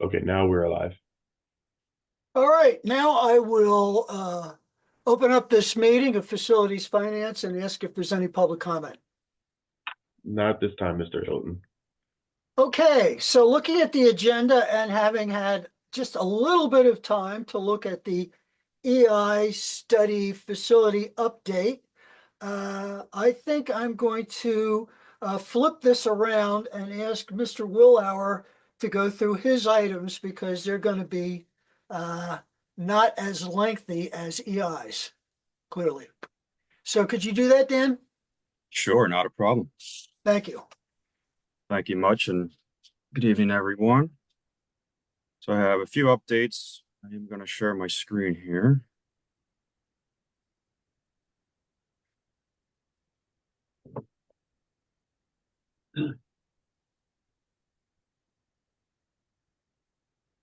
Okay, now we're alive. All right, now I will open up this meeting of Facilities Finance and ask if there's any public comment. Not this time, Mr. Hilton. Okay, so looking at the agenda and having had just a little bit of time to look at the EI study facility update, I think I'm going to flip this around and ask Mr. Willauer to go through his items because they're going to be uh, not as lengthy as EI's, clearly. So could you do that, Dan? Sure, not a problem. Thank you. Thank you much, and good evening, everyone. So I have a few updates. I am going to share my screen here.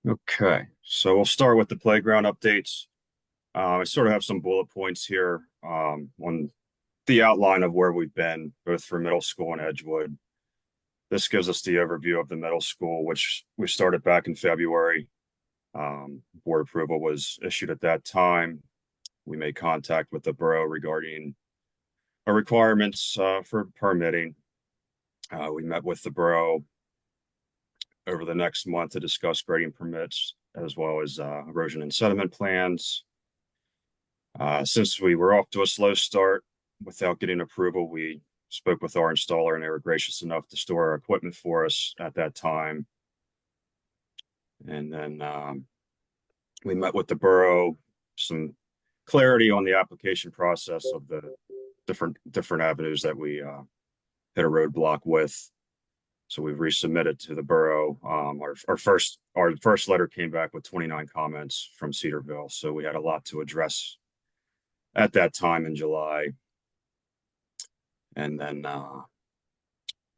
Okay, so we'll start with the playground updates. I sort of have some bullet points here on the outline of where we've been, both for middle school and Edgewood. This gives us the overview of the middle school, which we started back in February. Board approval was issued at that time. We made contact with the borough regarding our requirements for permitting. We met with the borough over the next month to discuss grading permits as well as erosion and sediment plans. Since we were off to a slow start without getting approval, we spoke with our installer and they were gracious enough to store our equipment for us at that time. And then we met with the borough, some clarity on the application process of the different avenues that we hit a roadblock with. So we've resubmitted to the borough. Our first letter came back with 29 comments from Cedarville. So we had a lot to address at that time in July. And then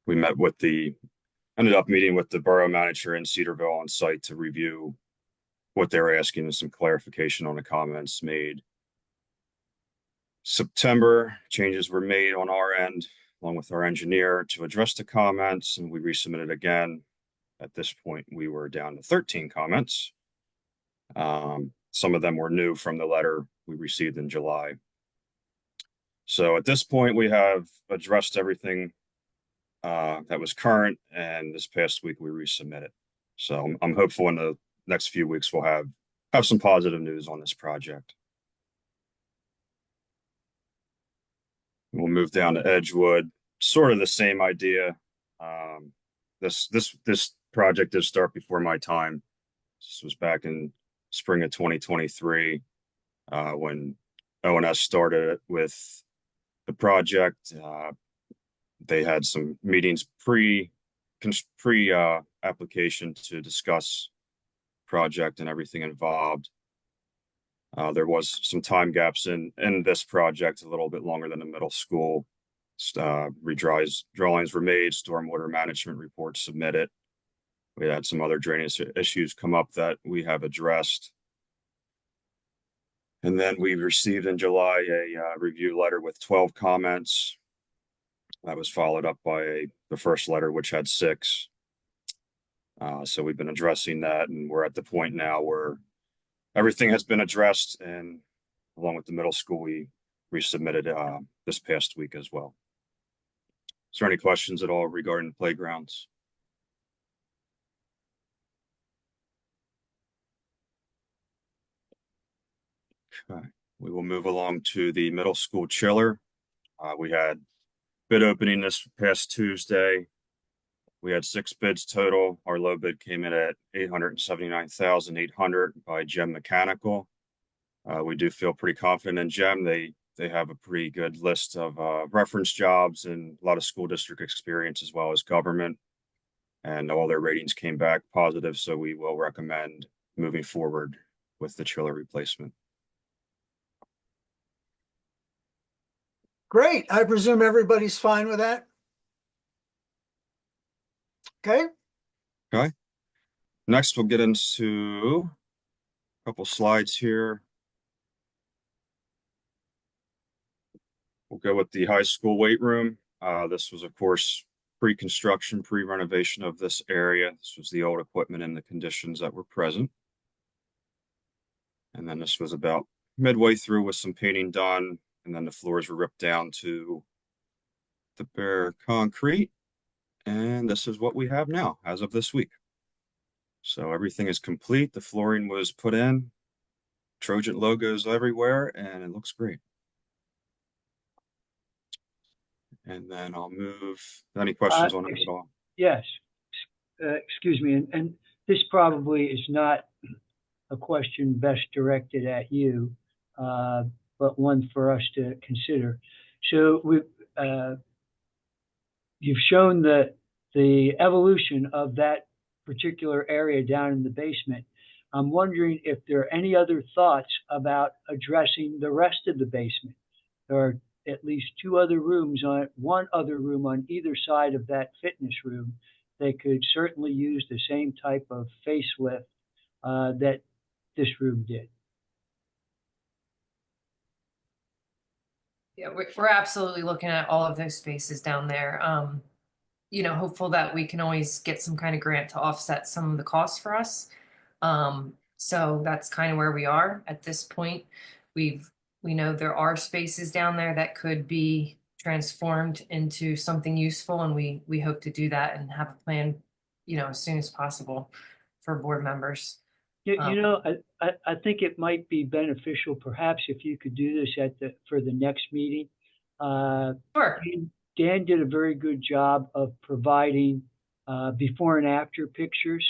we ended up meeting with the borough manager in Cedarville on site to review what they were asking and some clarification on the comments made. September, changes were made on our end, along with our engineer, to address the comments, and we resubmitted again. At this point, we were down to 13 comments. Some of them were new from the letter we received in July. So at this point, we have addressed everything that was current, and this past week we resubmitted. So I'm hopeful in the next few weeks we'll have some positive news on this project. We'll move down to Edgewood, sort of the same idea. This project did start before my time. This was back in spring of 2023 when ONS started with the project. They had some meetings pre application to discuss project and everything involved. There was some time gaps in this project, a little bit longer than the middle school. Drawings were made, stormwater management reports submitted. We had some other drainage issues come up that we have addressed. And then we received in July a review letter with 12 comments. That was followed up by the first letter, which had 6. So we've been addressing that, and we're at the point now where everything has been addressed, and along with the middle school, we resubmitted this past week as well. Is there any questions at all regarding the playgrounds? Okay, we will move along to the middle school chiller. We had bid opening this past Tuesday. We had 6 bids total. Our low bid came in at $879,800 by Gem Mechanical. We do feel pretty confident in Gem. They have a pretty good list of reference jobs and a lot of school district experience as well as government. And all their ratings came back positive, so we will recommend moving forward with the chiller replacement. Great. I presume everybody's fine with that. Okay. Okay. Next, we'll get into a couple slides here. We'll go with the high school weight room. This was, of course, pre-construction, pre-renovation of this area. This was the old equipment and the conditions that were present. And then this was about midway through with some painting done, and then the floors were ripped down to the bare concrete. And this is what we have now as of this week. So everything is complete. The flooring was put in, Trojan logos everywhere, and it looks great. And then I'll move. Any questions on it at all? Yes. Excuse me, and this probably is not a question best directed at you, but one for us to consider. So you've shown the evolution of that particular area down in the basement. I'm wondering if there are any other thoughts about addressing the rest of the basement. There are at least one other room on either side of that fitness room. They could certainly use the same type of facelift that this room did. Yeah, we're absolutely looking at all of those spaces down there. You know, hopeful that we can always get some kind of grant to offset some of the costs for us. So that's kind of where we are at this point. We know there are spaces down there that could be transformed into something useful, and we hope to do that and have a plan, you know, as soon as possible for board members. You know, I think it might be beneficial, perhaps, if you could do this for the next meeting. Sure. Dan did a very good job of providing before and after pictures,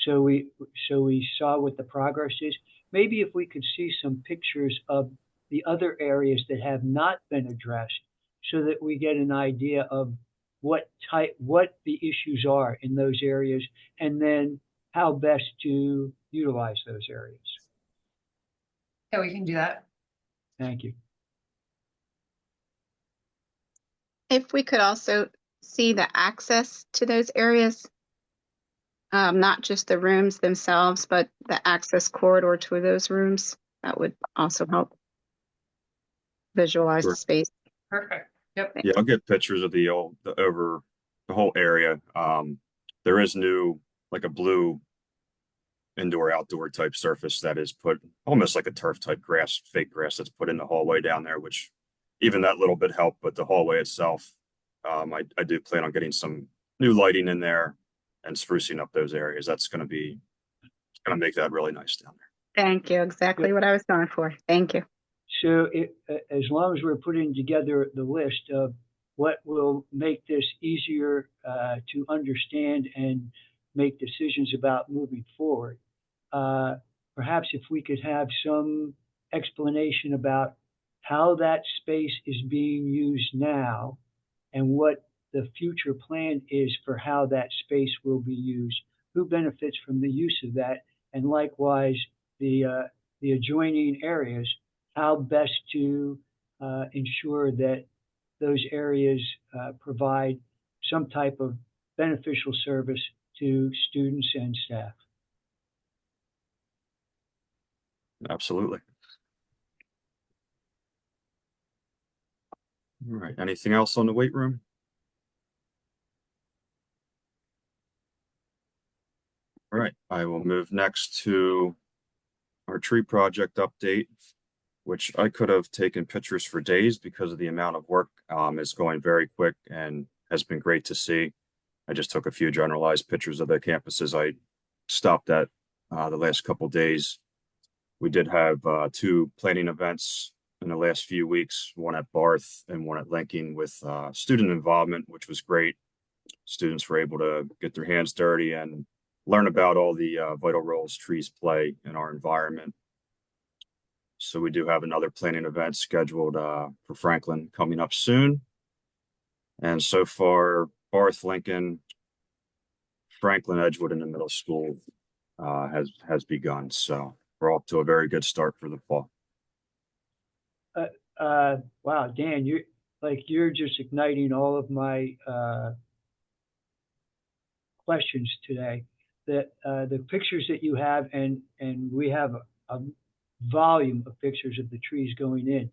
so we saw what the progress is. Maybe if we could see some pictures of the other areas that have not been addressed, so that we get an idea of what the issues are in those areas, and then how best to utilize those areas. Yeah, we can do that. Thank you. If we could also see the access to those areas, not just the rooms themselves, but the access corridor to those rooms, that would also help visualize Sure. the space. Perfect. Yep. Yeah, I'll get pictures of the whole area. There is like a blue indoor-outdoor type surface that is put almost like a turf type grass, fake grass that's put in the hallway down there, which even that little bit helped, but the hallway itself, I do plan on getting some new lighting in there and sprucing up those areas. That's going to make that really nice down there. Thank you. Exactly what I was going for. Thank you. So as long as we're putting together the list of what will make this easier to understand and make decisions about moving forward, perhaps if we could have some explanation about how that space is being used now and what the future plan is for how that space will be used, who benefits from the use of that, and likewise the adjoining areas, how best to ensure that those areas provide some type of beneficial service to students and staff. Absolutely. All right. Anything else on the weight room? All right. I will move next to our tree project update, which I could have taken pictures for days because of the amount of work. It's going very quick and has been great to see. I just took a few generalized pictures of the campuses I stopped at the last couple days. We did have 2 planning events in the last few weeks, one at Barth and one at Lincoln, with student involvement, which was great. Students were able to get their hands dirty and learn about all the vital roles trees play in our environment. So we do have another planning event scheduled for Franklin coming up soon. And so far, Barth, Lincoln, Franklin, Edgewood, and the middle school has begun. So we're off to a very good start for the fall. Wow, Dan, you're just igniting all of my questions today. The pictures that you have, and we have a volume of pictures of the trees going in.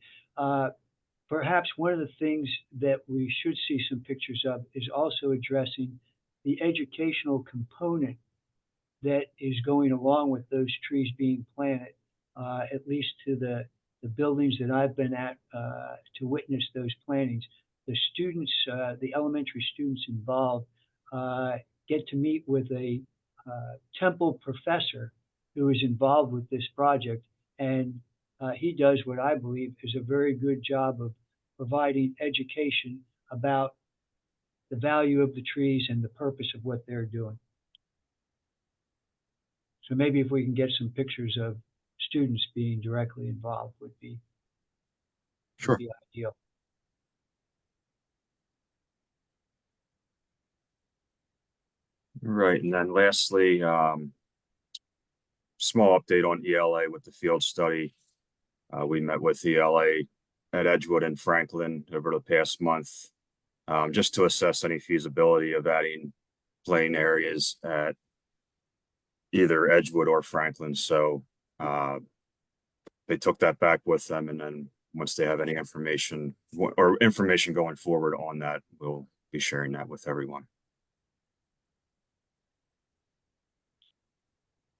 perhaps one of the things that we should see some pictures of is also addressing the educational component that is going along with those trees being planted, at least to the buildings that I've been at to witness those plantings. The students, the elementary students involved, get to meet with a Temple professor who is involved with this project, and he does what I believe is a very good job of providing education about the value of the trees and the purpose of what they're doing. So maybe if we can get some pictures of students being directly involved would be Sure. ideal. Right, and then lastly, small update on ELA with the field study. We met with ELA at Edgewood and Franklin over the past month, just to assess any feasibility of adding playing areas at either Edgewood or Franklin. So they took that back with them, and then once they have any information or information going forward on that, we'll be sharing that with everyone.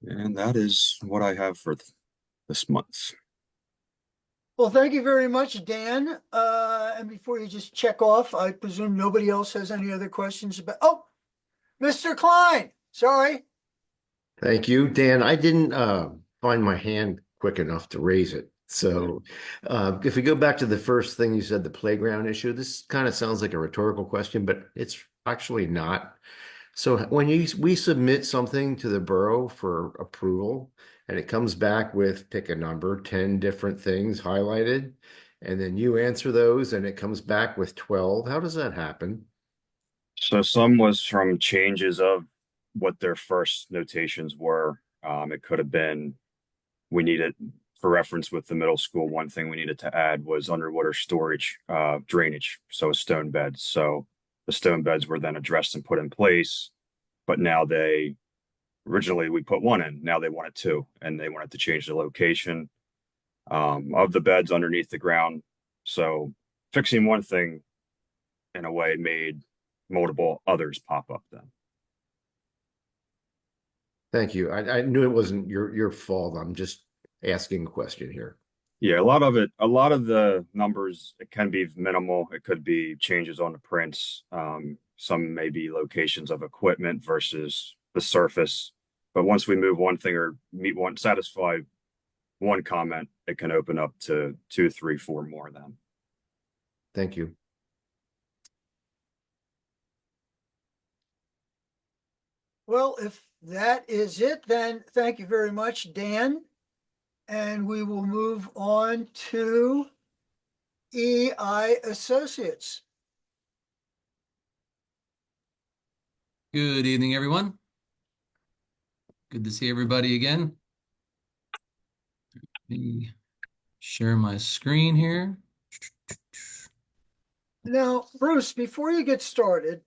And that is what I have for this month. Well, thank you very much, Dan. And before you just check off, I presume nobody else has any other questions about, oh, Mr. Klein, sorry. Thank you, Dan. I didn't find my hand quick enough to raise it. So if we go back to the first thing you said, the playground issue, this kind of sounds like a rhetorical question, but it's actually not. So when we submit something to the borough for approval and it comes back with, pick a number, 10 different things highlighted, and then you answer those and it comes back with 12, how does that happen? So some was from changes of what their first notations were. It could have been, we needed, for reference with the middle school, one thing we needed to add was underwater storage, drainage, so stone beds. So the stone beds were then addressed and put in place, but now originally we put one in, now they wanted two, and they wanted to change the location of the beds underneath the ground. So fixing one thing in a way made multiple others pop up then. Thank you. I knew it wasn't your fault. I'm just asking a question here. Yeah, a lot of the numbers, it can be minimal. It could be changes on the prints. Some may be locations of equipment versus the surface. But once we move one thing or satisfy one comment, it can open up to 2, 3, 4 more then. Thank you. Well, if that is it, then thank you very much, Dan. And we will move on to EI Associates. Good evening, everyone. Good to see everybody again. Let me share my screen here. Now, Bruce, before you get started,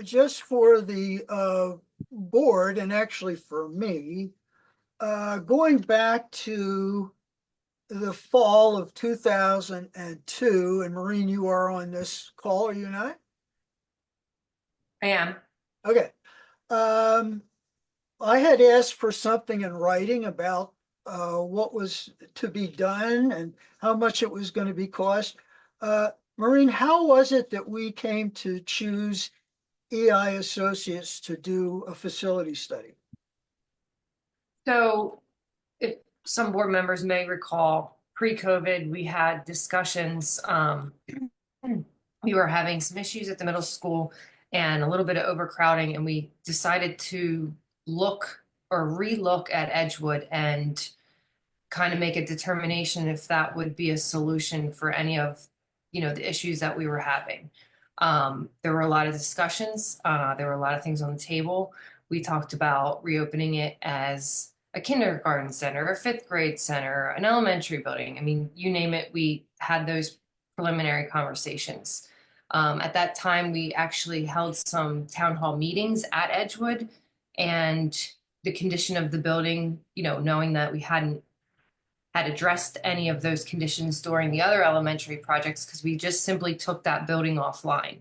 just for the board and actually for me, going back to the fall of 2002, and Maureen, you are on this call, are you not? I am. Okay. I had asked for something in writing about what was to be done and how much it was going to be cost. Maureen, how was it that we came to choose EI Associates to do a facility study? So if some board members may recall, pre-COVID, we had discussions. We were having some issues at the middle school and a little bit of overcrowding, and we decided to relook at Edgewood and kind of make a determination if that would be a solution for any of, the issues that we were having. There were a lot of discussions. There were a lot of things on the table. We talked about reopening it as a kindergarten center, a 5th grade center, an elementary building. I mean, you name it, we had those preliminary conversations. At that time, we actually held some town hall meetings at Edgewood, and the condition of the building, knowing that we hadn't had addressed any of those conditions during the other elementary projects because we just simply took that building offline.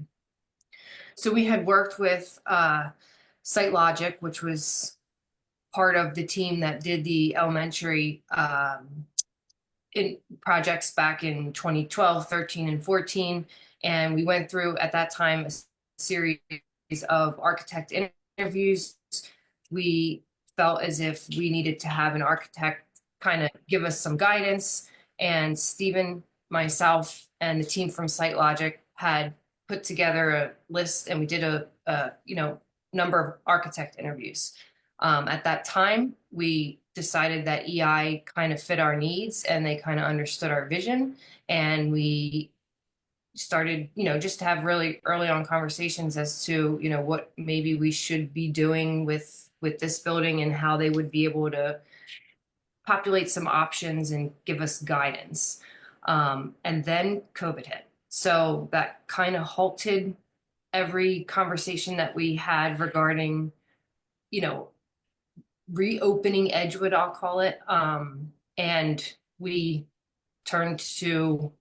So we had worked with Site Logic, which was part of the team that did the elementary in projects back in 2012, 13, and 14. And we went through at that time a series of architect interviews. We felt as if we needed to have an architect kind of give us some guidance. And Stephen, myself, and the team from Site Logic had put together a list, and we did a number of architect interviews. At that time, we decided that EI kind of fit our needs and they kind of understood our vision. And we started, just to have really early on conversations as to, what maybe we should be doing with this building and how they would be able to populate some options and give us guidance. And then COVID hit. So that kind of halted every conversation that we had regarding, reopening Edgewood, I'll call it. And we turned to,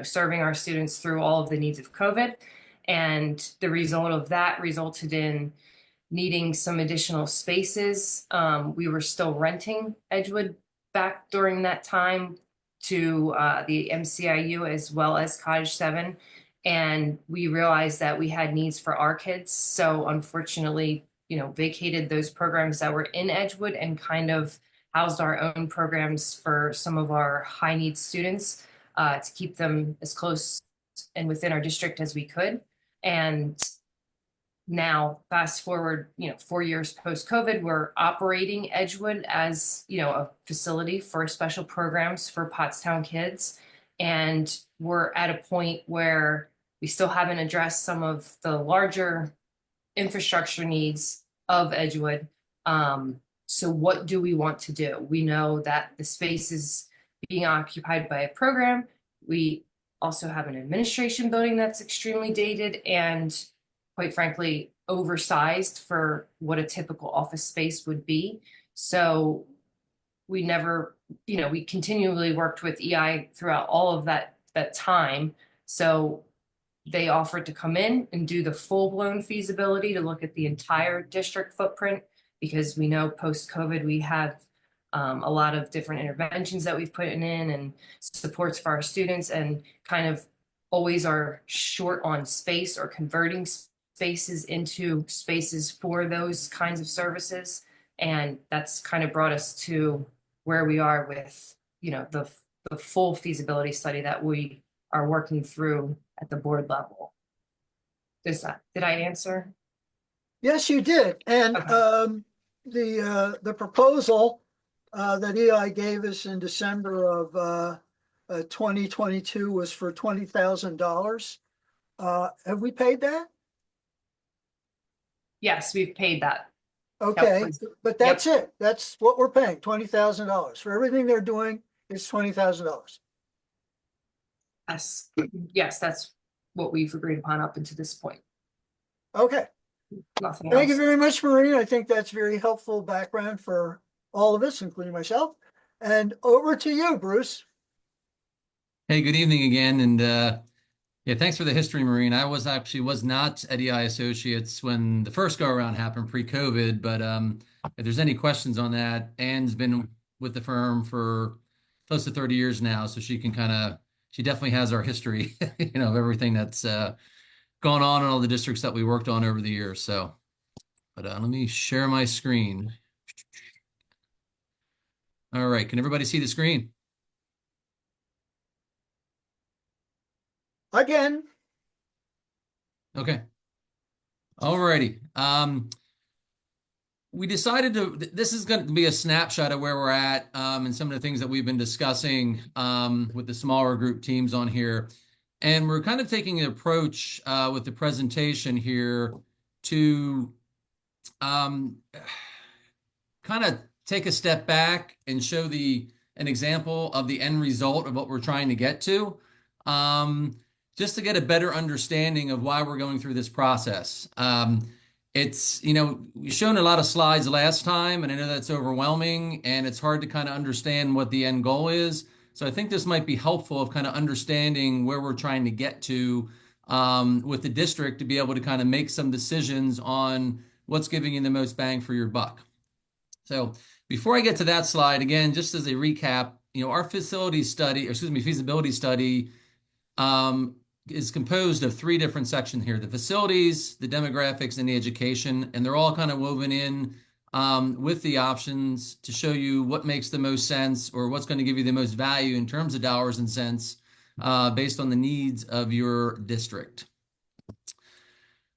serving our students through all of the needs of COVID. And the result of that resulted in needing some additional spaces. We were still renting Edgewood back during that time to the MCIU as well as Cottage 7. And we realized that we had needs for our kids. So unfortunately, vacated those programs that were in Edgewood and kind of housed our own programs for some of our high needs students to keep them as close and within our district as we could. And now fast forward, 4 years post COVID, we're operating Edgewood as, a facility for special programs for Pottstown kids. And we're at a point where we still haven't addressed some of the larger infrastructure needs of Edgewood. So what do we want to do? We know that the space is being occupied by a program. We also have an administration building that's extremely dated and, quite frankly, oversized for what a typical office space would be. So we never, we continually worked with EI throughout all of that time. So they offered to come in and do the full-blown feasibility to look at the entire district footprint, because we know post-COVID we have a lot of different interventions that we've put in and supports for our students, and kind of always are short on space or converting spaces into spaces for those kinds of services. And that's kind of brought us to where we are with, the full feasibility study that we are working through at the board level. Did I answer? Yes, you did. And Okay. the proposal that EI gave us in December of 2022 was for $20,000. Have we paid that? Yes, we've paid that. Okay, Yep. but that's it. That's what we're paying, $20,000 for everything they're doing. It's $20,000. Yes, that's what we've agreed upon up until this point. Okay. Nothing Thank you else. very much, Maureen. I think that's very helpful background for all of us, including myself. And over to you, Bruce. Hey, good evening again. And yeah, thanks for the history, Maureen. I was not at EI Associates when the first go around happened pre-COVID, but if there's any questions on that, Anne's been with the firm for close to 30 years now, so she definitely has our history, of everything that's gone on in all the districts that we worked on over the years. So, but let me share my screen. All right, can everybody see the screen? Again. Okay. All righty. We decided this is going to be a snapshot of where we're at and some of the things that we've been discussing with the smaller group teams on here. And we're kind of taking an approach with the presentation here to kind of take a step back and show an example of the end result of what we're trying to get to, just to get a better understanding of why we're going through this process. it's, we've shown a lot of slides last time, and I know that's overwhelming, and it's hard to kind of understand what the end goal is. So I think this might be helpful of kind of understanding where we're trying to get to with the district to be able to kind of make some decisions on what's giving you the most bang for your buck. So before I get to that slide, again, just as a recap, our feasibility study is composed of three different sections here: the facilities, the demographics, and the education. And they're all kind of woven in with the options to show you what makes the most sense or what's going to give you the most value in terms of dollars and cents based on the needs of your district.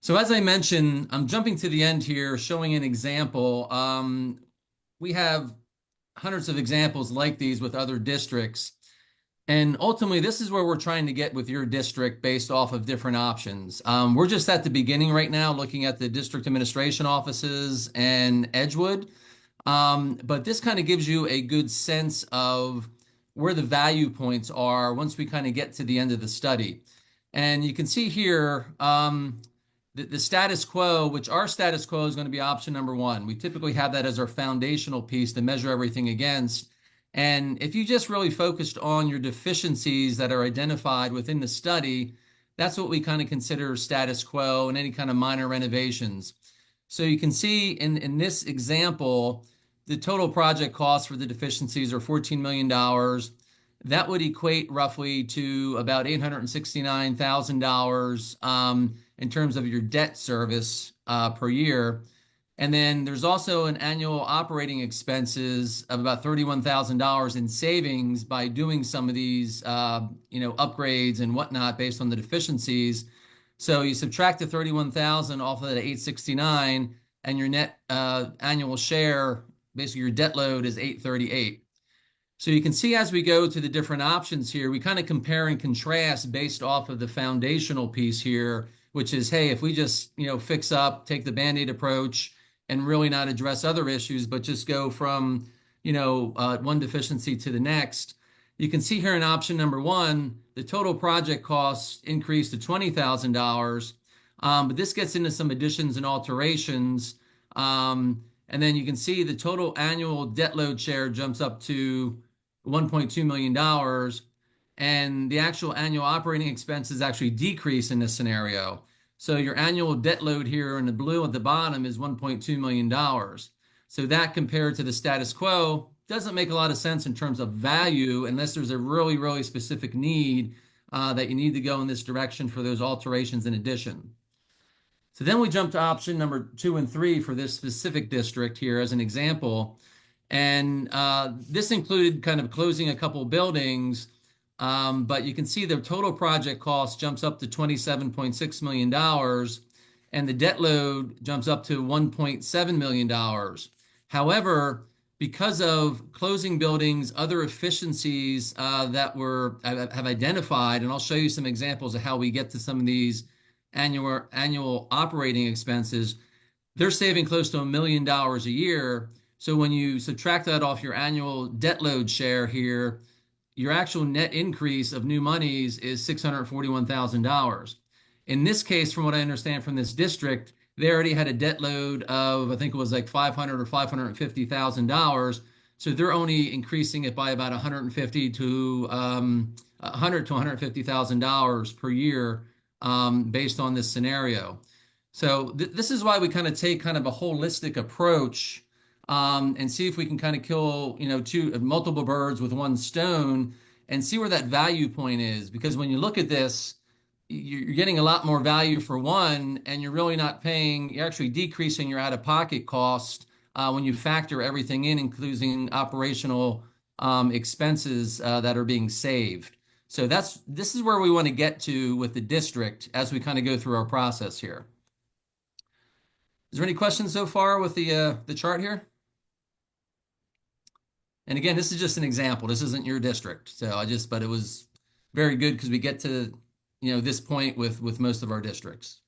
So as I mentioned, I'm jumping to the end here, showing an example. We have hundreds of examples like these with other districts. And ultimately, this is where we're trying to get with your district based off of different options. We're just at the beginning right now, looking at the district administration offices and Edgewood. But this kind of gives you a good sense of where the value points are once we kind of get to the end of the study. And you can see here the status quo, which our status quo is going to be option number one. We typically have that as our foundational piece to measure everything against. And if you just really focused on your deficiencies that are identified within the study, that's what we kind of consider status quo and any kind of minor renovations. So you can see in this example, the total project costs for the deficiencies are $14 million. That would equate roughly to about $869,000 in terms of your debt service per year. And then there's also an annual operating expenses of about $31,000 in savings by doing some of these, upgrades and whatnot based on the deficiencies. So you subtract the 31,000 off of that 869, and your net annual share, basically your debt load, is 838. So you can see as we go to the different options here, we kind of compare and contrast based off of the foundational piece here, which is, hey, if we just fix up, take the Band-Aid approach, and really not address other issues, but just go from, one deficiency to the next. You can see here in option number one, the total project costs increased to $20,000, but this gets into some additions and alterations. And then you can see the total annual debt load share jumps up to $1.2 million, and the actual annual operating expenses actually decrease in this scenario. So your annual debt load here in the blue at the bottom is $1.2 million. So that compared to the status quo doesn't make a lot of sense in terms of value unless there's a really, really specific need that you need to go in this direction for those alterations in addition. So then we jump to option number 2 and 3 for this specific district here as an example. And this included kind of closing a couple buildings. But you can see the total project cost jumps up to $27.6 million, and the debt load jumps up to $1.7 million. However, because of closing buildings, other efficiencies that have identified, and I'll show you some examples of how we get to some of these annual operating expenses, they're saving close to $1 million a year. So when you subtract that off your annual debt load share here, your actual net increase of new monies is $641,000. In this case, from what I understand from this district, they already had a debt load of, I think it was like $500,000 or $550,000. So they're only increasing it by about $100,000 to $150,000 per year based on this scenario. So this is why we kind of take kind of a holistic approach and see if we can kind of kill, multiple birds with one stone and see where that value point is. Because when you look at this, you're getting a lot more value for one, and you're really not paying, you're actually decreasing your out-of-pocket cost when you factor everything in, including operational expenses that are being saved. So this is where we want to get to with the district as we kind of go through our process here. Is there any questions so far with the chart here? And again, this is just an example. This isn't your district. But it was very good because we get to, this point with most of our districts.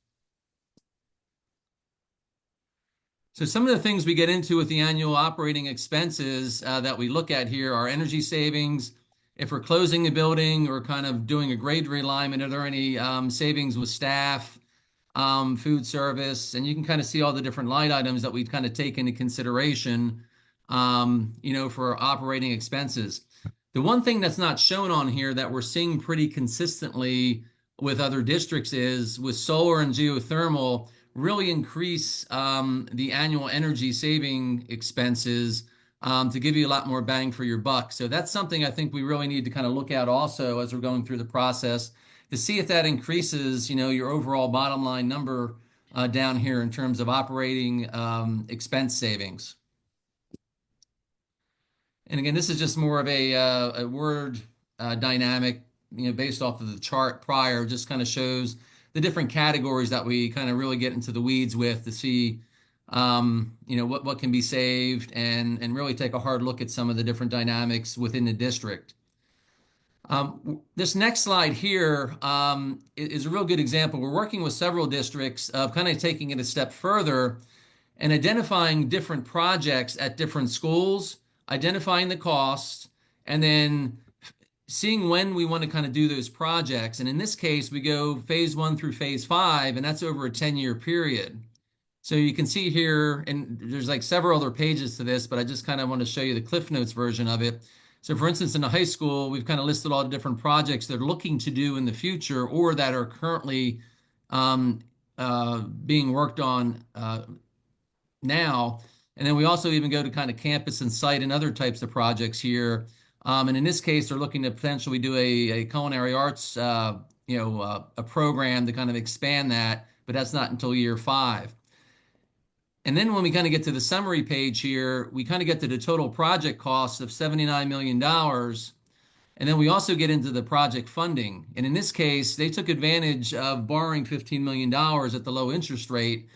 So some of the things we get into with the annual operating expenses that we look at here are energy savings. If we're closing a building or kind of doing a grade realignment, are there any savings with staff? food service, and you can kind of see all the different line items that we kind of take into consideration, for operating expenses. The one thing that's not shown on here that we're seeing pretty consistently with other districts is with solar and geothermal really increase the annual energy saving expenses to give you a lot more bang for your buck. So that's something I think we really need to kind of look at also as we're going through the process to see if that increases, your overall bottom line number down here in terms of operating expense savings. And again, this is just more of a word dynamic, based off of the chart prior, just kind of shows the different categories that we kind of really get into the weeds with to see, what can be saved and really take a hard look at some of the different dynamics within the district. This next slide here is a real good example. We're working with several districts of kind of taking it a step further and identifying different projects at different schools, identifying the costs, and then seeing when we want to kind of do those projects. And in this case, we go phase 1 through phase 5, and that's over a 10-year period. So you can see here, and there's like several other pages to this, but I just kind of want to show you the Cliff Notes version of it. So for instance, in the high school, we've kind of listed all the different projects they're looking to do in the future or that are currently being worked on now. And then we also even go to kind of campus and site and other types of projects here. And in this case, they're looking to potentially do a culinary arts, a program to kind of expand that, but that's not until year 5. And then when we kind of get to the summary page here, we kind of get to the total project cost of $79 million. And then we also get into the project funding. And in this case, they took advantage of borrowing $15 million at the low interest rate.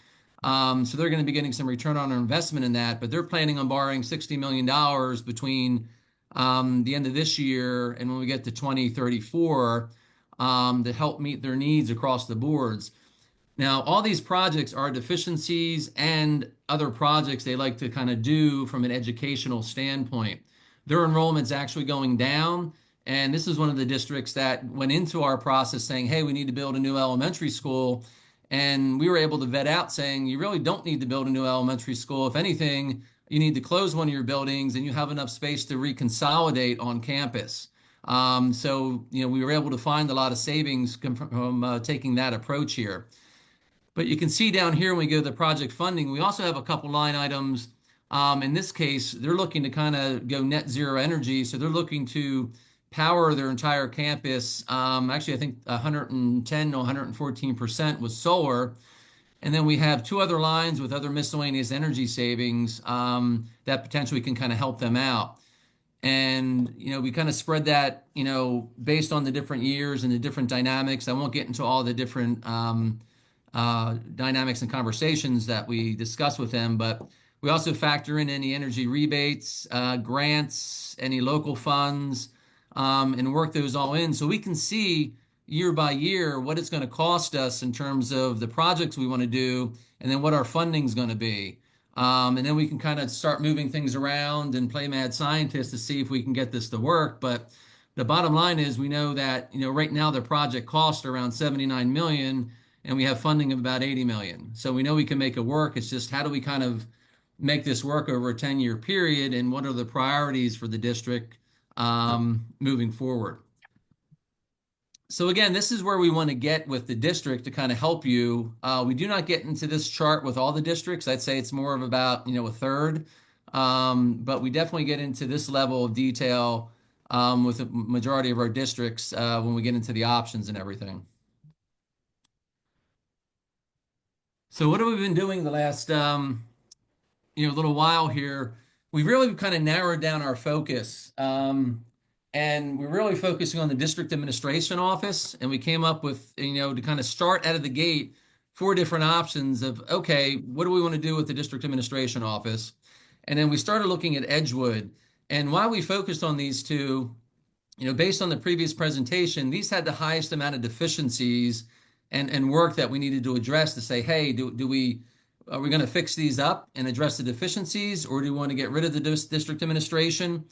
So they're going to be getting some return on their investment in that, but they're planning on borrowing $60 million between the end of this year and when we get to 2034 to help meet their needs across the boards. Now, all these projects are deficiencies and other projects they like to kind of do from an educational standpoint. Their enrollment's actually going down. And this is one of the districts that went into our process saying, hey, we need to build a new elementary school. And we were able to vet out saying, you really don't need to build a new elementary school. If anything, you need to close one of your buildings and you have enough space to reconsolidate on campus. So, we were able to find a lot of savings from taking that approach here. But you can see down here when we go to the project funding, we also have a couple line items. In this case, they're looking to kind of go net zero energy. So they're looking to power their entire campus. Actually, I think 110 to 114% was solar. And then we have 2 other lines with other miscellaneous energy savings that potentially can kind of help them out. And, we kind of spread that, based on the different years and the different dynamics. I won't get into all the different dynamics and conversations that we discuss with them, but we also factor in any energy rebates, grants, any local funds, and work those all in so we can see year by year what it's going to cost us in terms of the projects we want to do and then what our funding is going to be. And then we can kind of start moving things around and play mad scientist to see if we can get this to work. But the bottom line is we know that, right now the project costs around $79 million and we have funding of about $80 million. So we know we can make it work. It's just how do we kind of make this work over a 10-year period and what are the priorities for the district moving forward. So again, this is where we want to get with the district to kind of help you. We do not get into this chart with all the districts. I'd say it's more of about, a third. But we definitely get into this level of detail with the majority of our districts when we get into the options and everything. So what have we been doing the last, little while here? We've really kind of narrowed down our focus. And we're really focusing on the district administration office. And we came up with, to kind of start out of the gate, 4 different options of, okay, what do we want to do with the district administration office? And then we started looking at Edgewood. And while we focused on these 2, based on the previous presentation, these had the highest amount of deficiencies and work that we needed to address to say, hey, are we going to fix these up and address the deficiencies, or do we want to get rid of the district administration?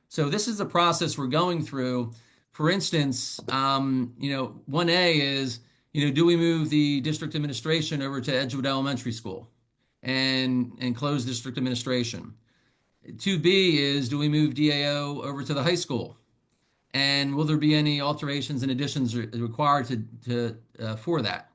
So this is the process we're going through. For instance, 1A is, do we move the district administration over to Edgewood Elementary School and close district administration? 2B is, do we move DAO over to the high school? And will there be any alterations and additions required for that?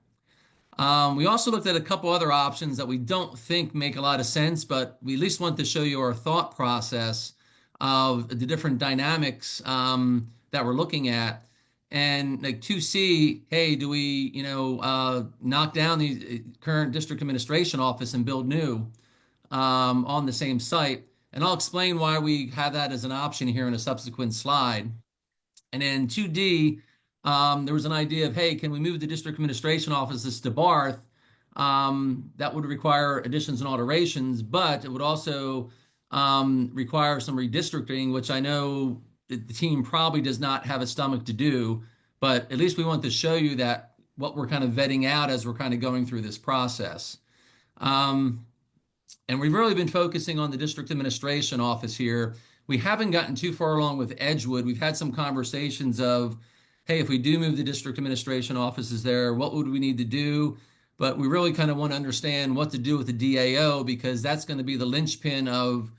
We also looked at a couple other options that we don't think make a lot of sense, but we at least want to show you our thought process of the different dynamics that we're looking at. And like 2C, hey, do we, knock down the current district administration office and build new on the same site? And I'll explain why we have that as an option here in a subsequent slide. And then 2D, there was an idea of, hey, can we move the district administration offices to Barth? That would require additions and alterations, but it would also require some redistricting, which I know the team probably does not have a stomach to do, but at least we want to show you that what we're kind of vetting out as we're kind of going through this process. And we've really been focusing on the district administration office here. We haven't gotten too far along with Edgewood. We've had some conversations of, hey, if we do move the district administration offices there, what would we need to do? But we really kind of want to understand what to do with the DAO, because that's going to be the linchpin of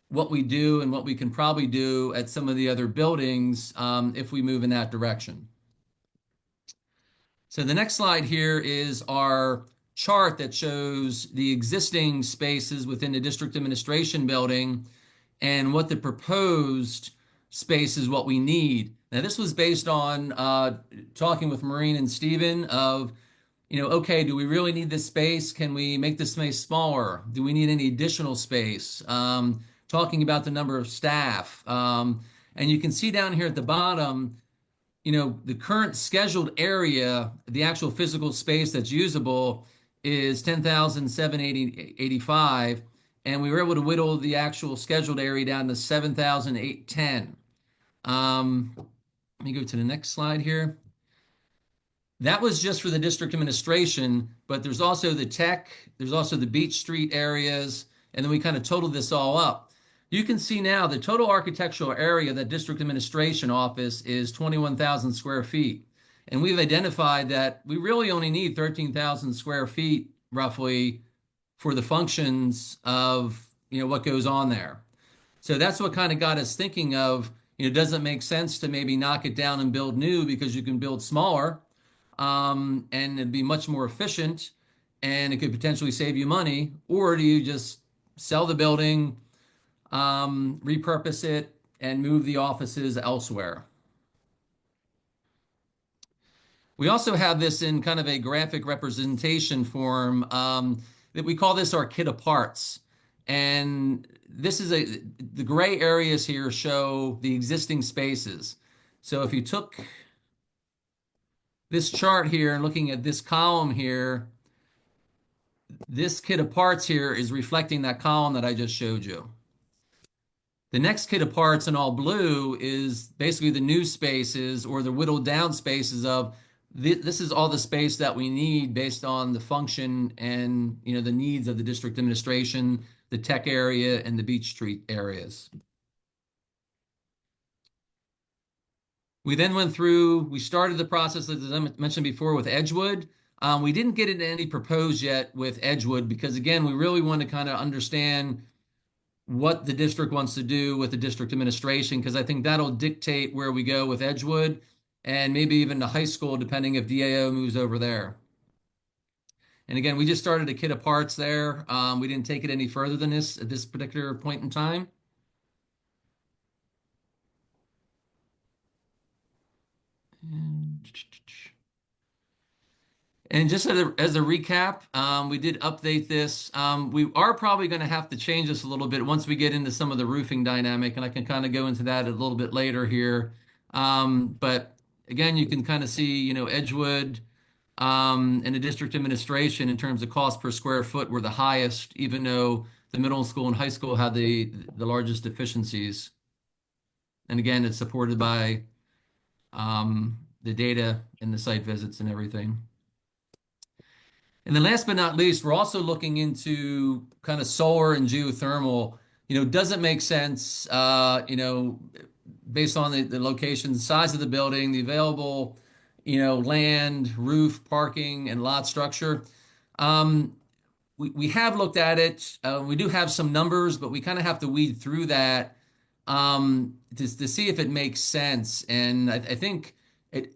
what we do and what we can probably do at some of the other buildings if we move in that direction. So the next slide here is our chart that shows the existing spaces within the district administration building and what the proposed space is, what we need. Now, this was based on talking with Maureen and Stephen of, okay, do we really need this space? Can we make this space smaller? Do we need any additional space? Talking about the number of staff. And you can see down here at the bottom, the current scheduled area, the actual physical space that's usable is 10,785, and we were able to whittle the actual scheduled area down to 7,810. Let me go to the next slide here. That was just for the district administration, but there's also the tech, there's also the Beach Street areas, and then we kind of totaled this all up. You can see now the total architectural area of that district administration office is 21,000 square feet. And we've identified that we really only need 13,000 square feet roughly for the functions of, what goes on there. So that's what kind of got us thinking of, does it make sense to maybe knock it down and build new because you can build smaller and it'd be much more efficient and it could potentially save you money? Or do you just sell the building, repurpose it, and move the offices elsewhere? We also have this in kind of a graphic representation form that we call this our kit of parts. And this is the gray areas here show the existing spaces. So if you took this chart here and looking at this column here, this kit of parts here is reflecting that column that I just showed you. The next kit of parts in all blue is basically the new spaces or the whittled down spaces of this is all the space that we need based on the function and the needs of the district administration, the tech area, and the Beach Street areas. We then went through, we started the process, as I mentioned before, with Edgewood. We didn't get into any proposed yet with Edgewood because, again, we really want to kind of understand what the district wants to do with the district administration, because I think that'll dictate where we go with Edgewood and maybe even the high school, depending if DAO moves over there. And again, we just started a kit of parts there. We didn't take it any further than this at this particular point in time. And just as a recap, we did update this. We are probably going to have to change this a little bit once we get into some of the roofing dynamic, and I can kind of go into that a little bit later here. But again, you can kind of see, Edgewood and the district administration in terms of cost per square foot were the highest, even though the middle school and high school had the largest efficiencies. And again, it's supported by the data and the site visits and everything. And then last but not least, we're also looking into kind of solar and geothermal. Does it make sense, based on the location, the size of the building, the available, land, roof, parking, and lot structure. We have looked at it. We do have some numbers, but we kind of have to weed through that to see if it makes sense. And I think it,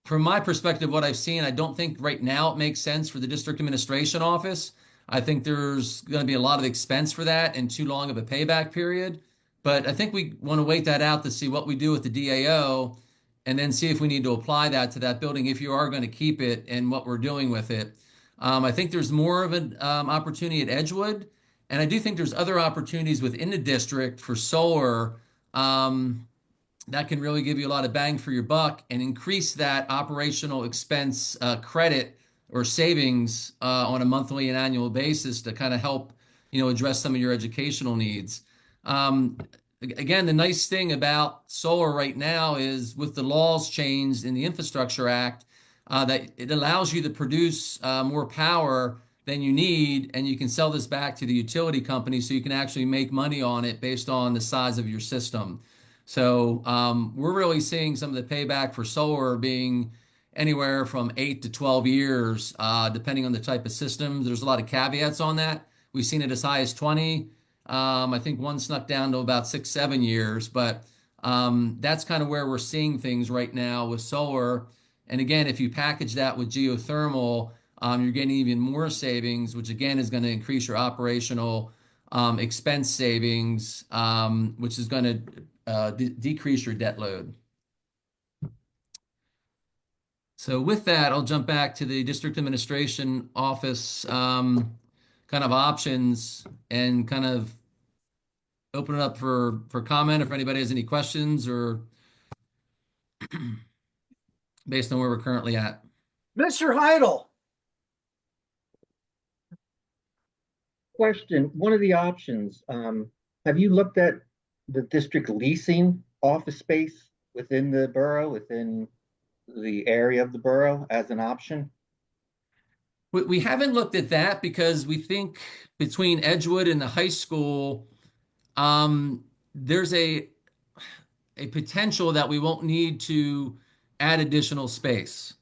from my perspective, what I've seen, I don't think right now it makes sense for the district administration office. I think there's going to be a lot of expense for that and too long of a payback period. But I think we want to wait that out to see what we do with the DAO and then see if we need to apply that to that building if you are going to keep it and what we're doing with it. I think there's more of an opportunity at Edgewood, and I do think there's other opportunities within the district for solar. That can really give you a lot of bang for your buck and increase that operational expense credit or savings on a monthly and annual basis to kind of help, address some of your educational needs. Again, the nice thing about solar right now is with the laws changed in the Infrastructure Act, that it allows you to produce more power than you need, and you can sell this back to the utility company so you can actually make money on it based on the size of your system. So we're really seeing some of the payback for solar being anywhere from 8 to 12 years, depending on the type of system. There's a lot of caveats on that. We've seen it as high as 20. I think one snuck down to about 6, 7 years, but that's kind of where we're seeing things right now with solar. And again, if you package that with geothermal, you're getting even more savings, which again is going to increase your operational expense savings, which is going to decrease your debt load. So with that, I'll jump back to the district administration office kind of options and kind of open it up for comment if anybody has any questions or based on where we're currently at. Mr. Heidel. Question, one of the options, have you looked at the district leasing office space within the borough, within the area of the borough as an option? We haven't looked at that because we think between Edgewood and the high school, there's a potential that we won't need to add additional space.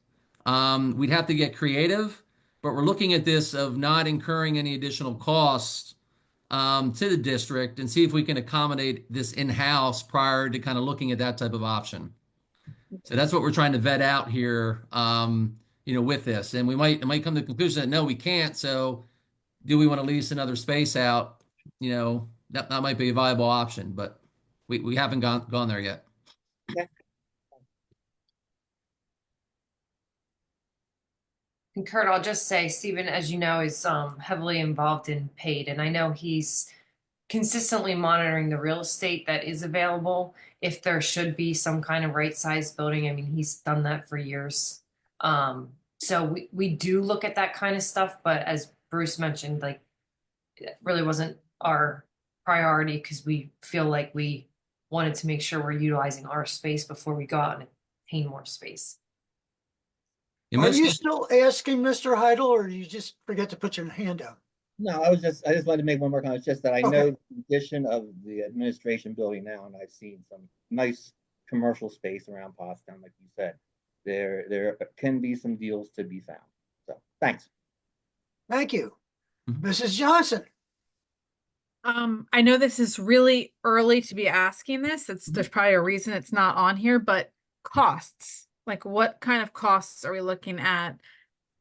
We'd have to get creative, but we're looking at this of not incurring any additional costs to the district and see if we can accommodate this in-house prior to kind of looking at that type of option. So that's what we're trying to vet out here, with this. And it might come to the conclusion that no, we can't. So do we want to lease another space out? That might be a viable option, but we haven't gone there yet. And Kurt, I'll just say, Stephen, as you know, is heavily involved in paid, and I know he's consistently monitoring the real estate that is available. If there should be some kind of right-sized building, I mean, he's done that for years. So we do look at that kind of stuff, but as Bruce mentioned, like it really wasn't our priority because we feel like we wanted to make sure we're utilizing our space before we go out and obtain more space. Are you still asking, Mr. Heidel, or you just forget to put your hand up? No, I just wanted to make one more comment. It's just that I Okay. know the condition of the administration building now, and I've seen some nice commercial space around Pottstown, like you said. There can be some deals to be found. So thanks. Thank you. Mhm. Mrs. Johnson. I know this is really early to be asking this. There's probably a reason it's not on here, but costs. Like what kind of costs are we looking at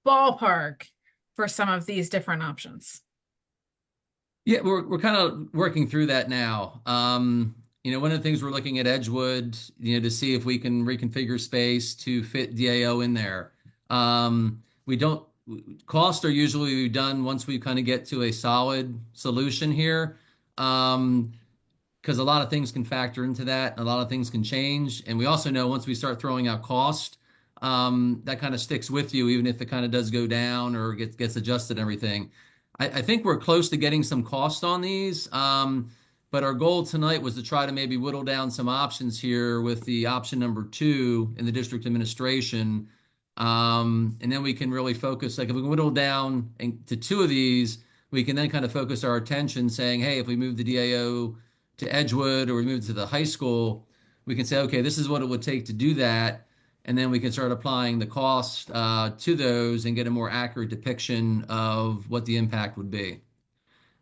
ballpark for some of these different options? Yeah, we're kind of working through that now. One of the things we're looking at Edgewood, to see if we can reconfigure space to fit DAO in there. Costs are usually done once we kind of get to a solid solution here. Because a lot of things can factor into that. A lot of things can change. And we also know once we start throwing out cost, that kind of sticks with you, even if it kind of does go down or gets adjusted and everything. I think we're close to getting some cost on these. But our goal tonight was to try to maybe whittle down some options here with the option number 2 in the district administration. And then we can really focus, like if we can whittle down to 2 of these, we can then kind of focus our attention saying, hey, if we move the DAO to Edgewood or we move to the high school, we can say, okay, this is what it would take to do that. and then we can start applying the cost to those and get a more accurate depiction of what the impact would be.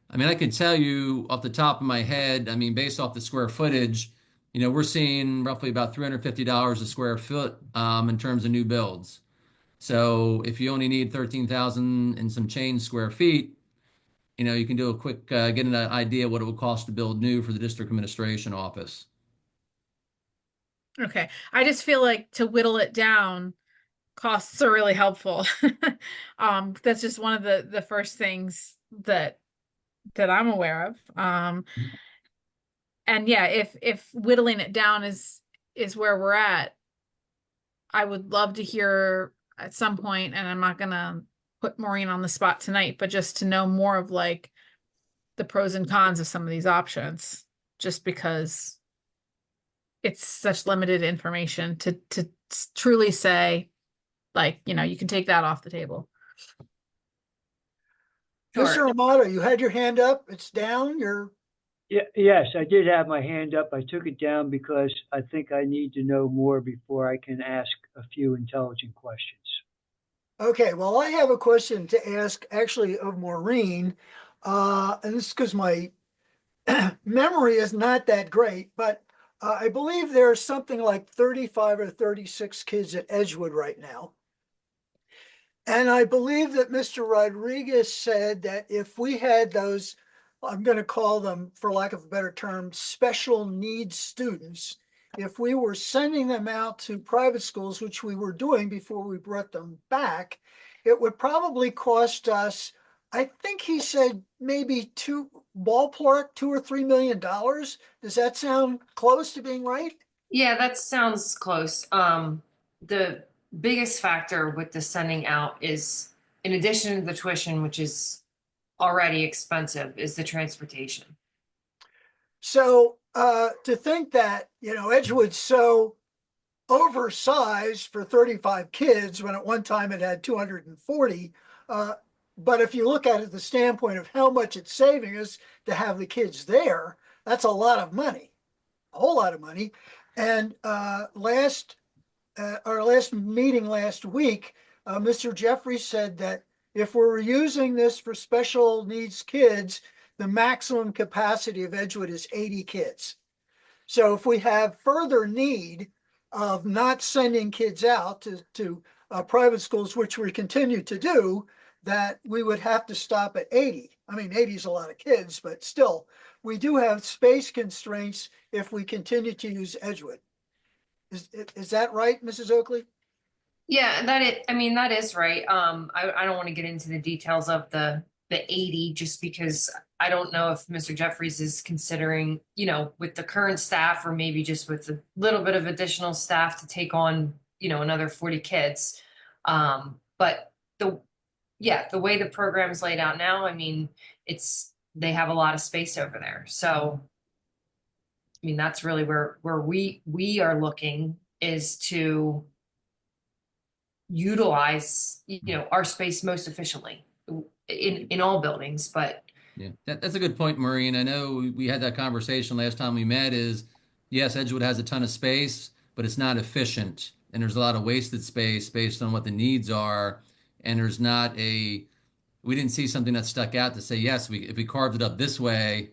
I mean, I can tell you off the top of my head, I mean, based off the square footage, you know, we're seeing roughly about $350 a square foot in terms of new builds. So if you only need 13,000 and some change square feet, you know, you can do a quick, get an idea what it would cost to build new for the district administration office. Okay. I just feel like to whittle it down, costs are really helpful. That's just one of the first things that I'm aware of. And yeah, if whittling it down is where we're at, I would love to hear at some point, and I'm not gonna put Maureen on the spot tonight, but just to know more of like the pros and cons of some of these options, just because it's such limited information to truly say, like, you know, you can take that off the table. Mr. Amato, you had your hand up. It's down. You're Yeah, yes, I did have my hand up. I took it down because I think I need to know more before I can ask a few intelligent questions. okay. Well, I have a question to ask actually of Maureen. And this is because my memory is not that great, but I believe there's something like 35 or 36 kids at Edgewood right now. And I believe that Mr. Rodriguez said that if we had those, I'm going to call them, for lack of a better term, special needs students, if we were sending them out to private schools, which we were doing before we brought them back, it would probably cost us, I think he said maybe ballpark $2 or $3 million. Does that sound close to being right? Yeah, that sounds close. The biggest factor with the sending out is, in addition to the tuition, which is already expensive, is the transportation. So to think that, you know, Edgewood's so oversized for 35 kids when at one time it had 240. But if you look at it the standpoint of how much it's saving us to have the kids there, that's a lot of money, a whole lot of money. And our last meeting last week, Mr. Jeffries said that if we're using this for special needs kids, the maximum capacity of Edgewood is 80 kids. So if we have further need of not sending kids out to private schools, which we continue to do, that we would have to stop at 80. I mean, 80 is a lot of kids, but still, we do have space constraints if we continue to use Edgewood. Is that right, Mrs. Oakley? Yeah, I mean, that is right. I don't want to get into the details of the 80 just because I don't know if Mr. Jeffries is considering, you know, with the current staff or maybe just with a little bit of additional staff to take on, you know, another 40 kids. But the way the program's laid out now, I mean, they have a lot of space over there. So I mean, that's really where we are looking, is to utilize, you know, our space most efficiently in all buildings. But Yeah, that's a good point, Maureen. I know we had that conversation last time we met is, yes, Edgewood has a ton of space, but it's not efficient. And there's a lot of wasted space based on what the needs are. And there's not we didn't see something that stuck out to say, yes, if we carved it up this way,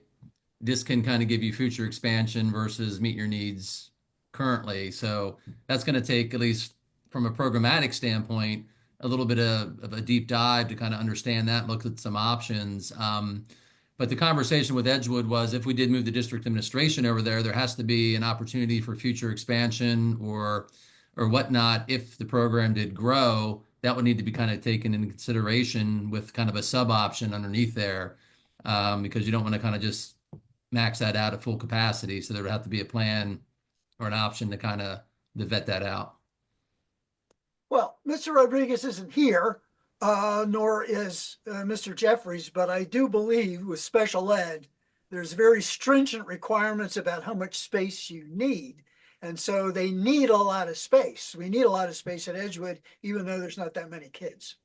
this can kind of give you future expansion versus meet your needs currently. So that's going to take, at least from a programmatic standpoint, a little bit of a deep dive to kind of understand that, look at some options. But the conversation with Edgewood was, if we did move the district administration over there, there has to be an opportunity for future expansion or whatnot. If the program did grow, that would need to be kind of taken into consideration with kind of a sub option underneath there, because you don't want to kind of just max that out at full capacity. So there would have to be a plan or an option to kind of vet that out. Well, Mr. Rodriguez isn't here, nor is Mr. Jeffries, but I do believe with special ed, there's very stringent requirements about how much space you need. And so they need a lot of space. We need a lot of space at Edgewood, even though there's not that many kids.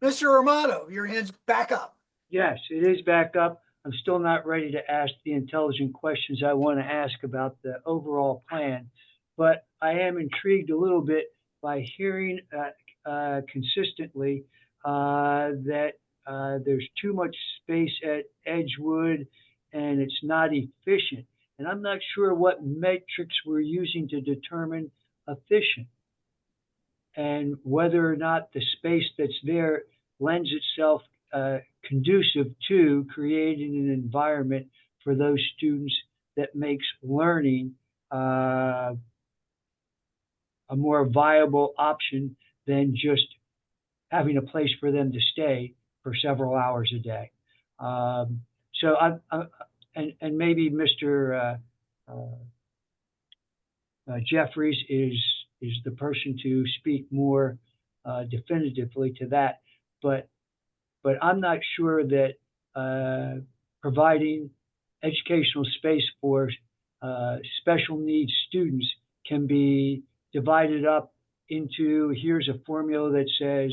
Mr. Amato, your hand's back up. Yes, it is back up. I'm still not ready to ask the intelligent questions I want to ask about the overall plan, but I am intrigued a little bit by hearing consistently that there's too much space at Edgewood and it's not efficient. And I'm not sure what metrics we're using to determine efficient and whether or not the space that's there lends itself conducive to creating an environment for those students that makes learning a more viable option than just having a place for them to stay for several hours a day. So and maybe Mr. Jeffries is the person to speak more definitively to that, but I'm not sure that providing educational space for special needs students can be divided up into, here's a formula that says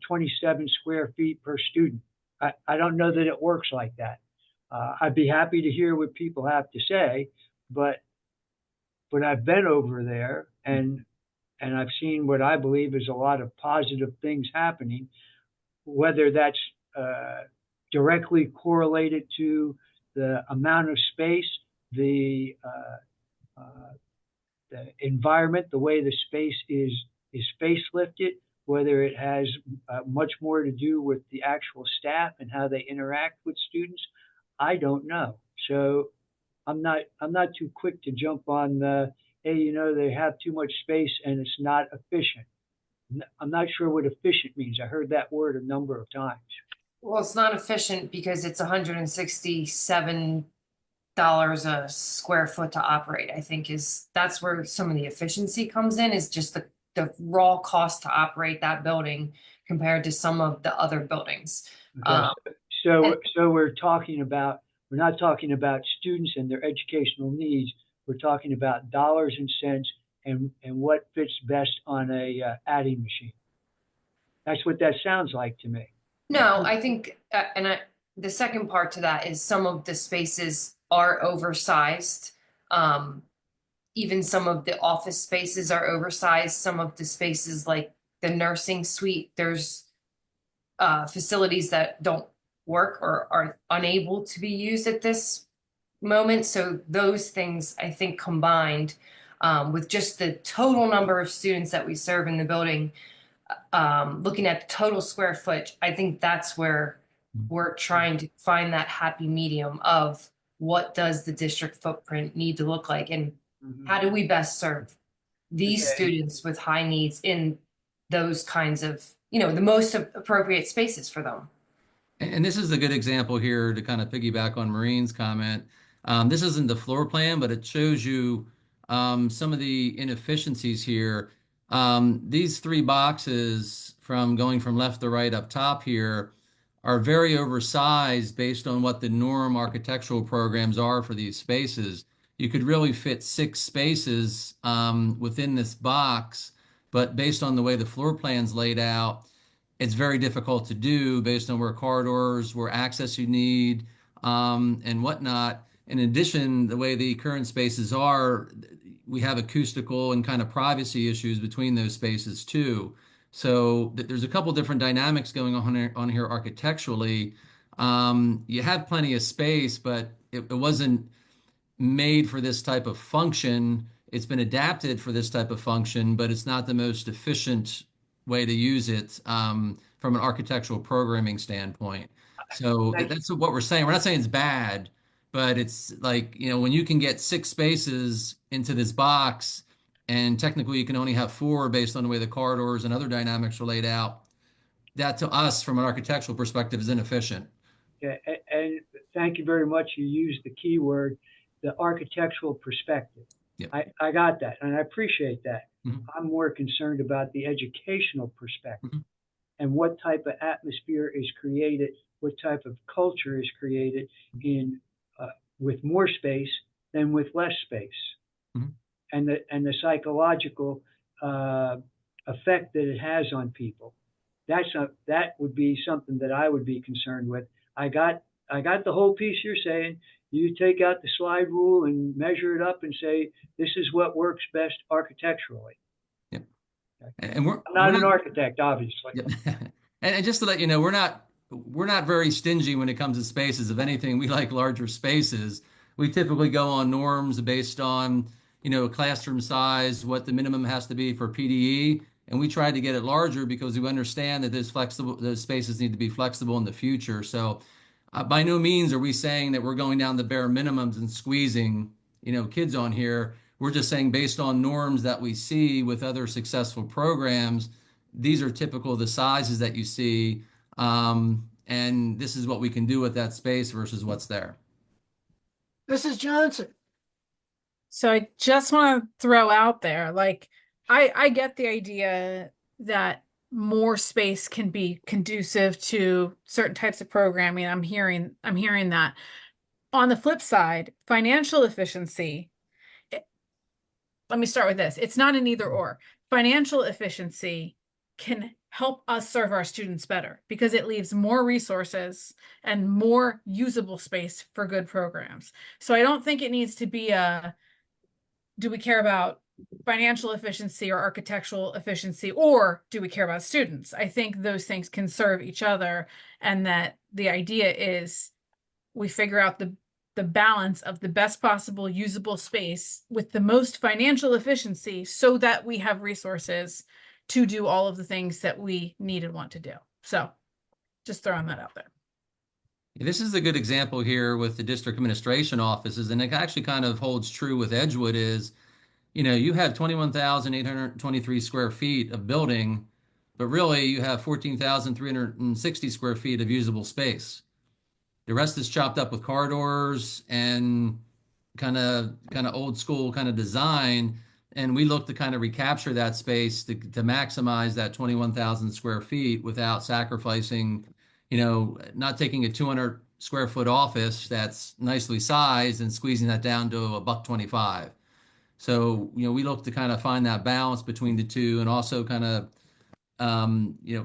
27 square feet per student. I don't know that it works like that. I'd be happy to hear what people have to say, but I've been over there and I've seen what I believe is a lot of positive things happening, whether that's directly correlated to the amount of space, the environment, the way the space is facelifted, whether it has much more to do with the actual staff and how they interact with students. I don't know. So I'm not too quick to jump on hey, you know, they have too much space and it's not efficient. I'm not sure what efficient means. I heard that word a number of times. Well, it's not efficient because it's $167 a square foot to operate. I think that's where some of the efficiency comes in, is just the raw cost to operate that building compared to some of the other buildings. Okay. So we're not talking about students and their educational needs. We're talking about dollars and cents and what fits best on a adding machine. That's what that sounds like to me. No, I think, the second part to that is some of the spaces are oversized. Even some of the office spaces are oversized. Some of the spaces, like the nursing suite, there's facilities that don't work or are unable to be used at this moment. So those things, I think, combined with just the total number of students that we serve in the building, looking at the total square foot, I think that's where we're trying to find that happy medium of what does the district footprint need to look like, and how do we best serve these students with high needs in those kinds of, the most appropriate spaces for them. And this is a good example here to kind of piggyback on Maureen's comment. This isn't the floor plan, but it shows you some of the inefficiencies here. These three boxes going from left to right up top here are very oversized based on what the norm architectural programs are for these spaces. You could really fit 6 spaces within this box, but based on the way the floor plan's laid out, it's very difficult to do based on where corridors, where access you need, and whatnot. In addition, the way the current spaces are, we have acoustical and kind of privacy issues between those spaces too. So there's a couple different dynamics going on here architecturally. You have plenty of space, but it wasn't made for this type of function. It's been adapted for this type of function, but it's not the most efficient way to use it from an architectural programming standpoint. So that's what we're saying. We're not saying it's bad, but it's like, when you can get 6 spaces into this box, and technically you can only have 4 based on the way the corridors and other dynamics are laid out, that to us, from an architectural perspective, is inefficient. Yeah, and thank you very much. You used the key word, the architectural perspective. Yep. I got that, and I appreciate that. Mhm. I'm more concerned about the educational perspective Mhm. and what type of atmosphere is created, what type of culture is created in with more space than with less space, Mhm. and the psychological effect that it has on people. That would be something that I would be concerned with. I got the whole piece you're saying. You take out the slide rule and measure it up and say, this is what works best architecturally. Yep. And we're I'm not we're an architect, obviously. Yep. And just to let you know, we're not very stingy when it comes to spaces. If anything, we like larger spaces. We typically go on norms based on, classroom size, what the minimum has to be for PDE, and we try to get it larger because we understand that those spaces need to be flexible in the future. So, by no means are we saying that we're going down the bare minimums and squeezing, kids on here. We're just saying based on norms that we see with other successful programs, these are typical of the sizes that you see. And this is what we can do with that space versus what's there. Mrs. Johnson. So I just want to throw out there, like, I get the idea that more space can be conducive to certain types of programming. I'm hearing that. On the flip side, financial efficiency, let me start with this. It's not an either or. Financial efficiency can help us serve our students better because it leaves more resources and more usable space for good programs. So I don't think it needs to be do we care about financial efficiency or architectural efficiency, or do we care about students? I think those things can serve each other, and that the idea is we figure out the balance of the best possible usable space with the most financial efficiency so that we have resources to do all of the things that we need and want to do. So just throwing that out there. This is a good example here with the district administration offices, and it actually kind of holds true with Edgewood is, you have 21,823 square feet of building, but really you have 14,360 square feet of usable space. The rest is chopped up with corridors and kind of old school kind of design. And we look to kind of recapture that space to maximize that 21,000 square feet without sacrificing, not taking a 200 square foot office that's nicely sized and squeezing that down to $125. So, we look to kind of find that balance between the two and also kind of,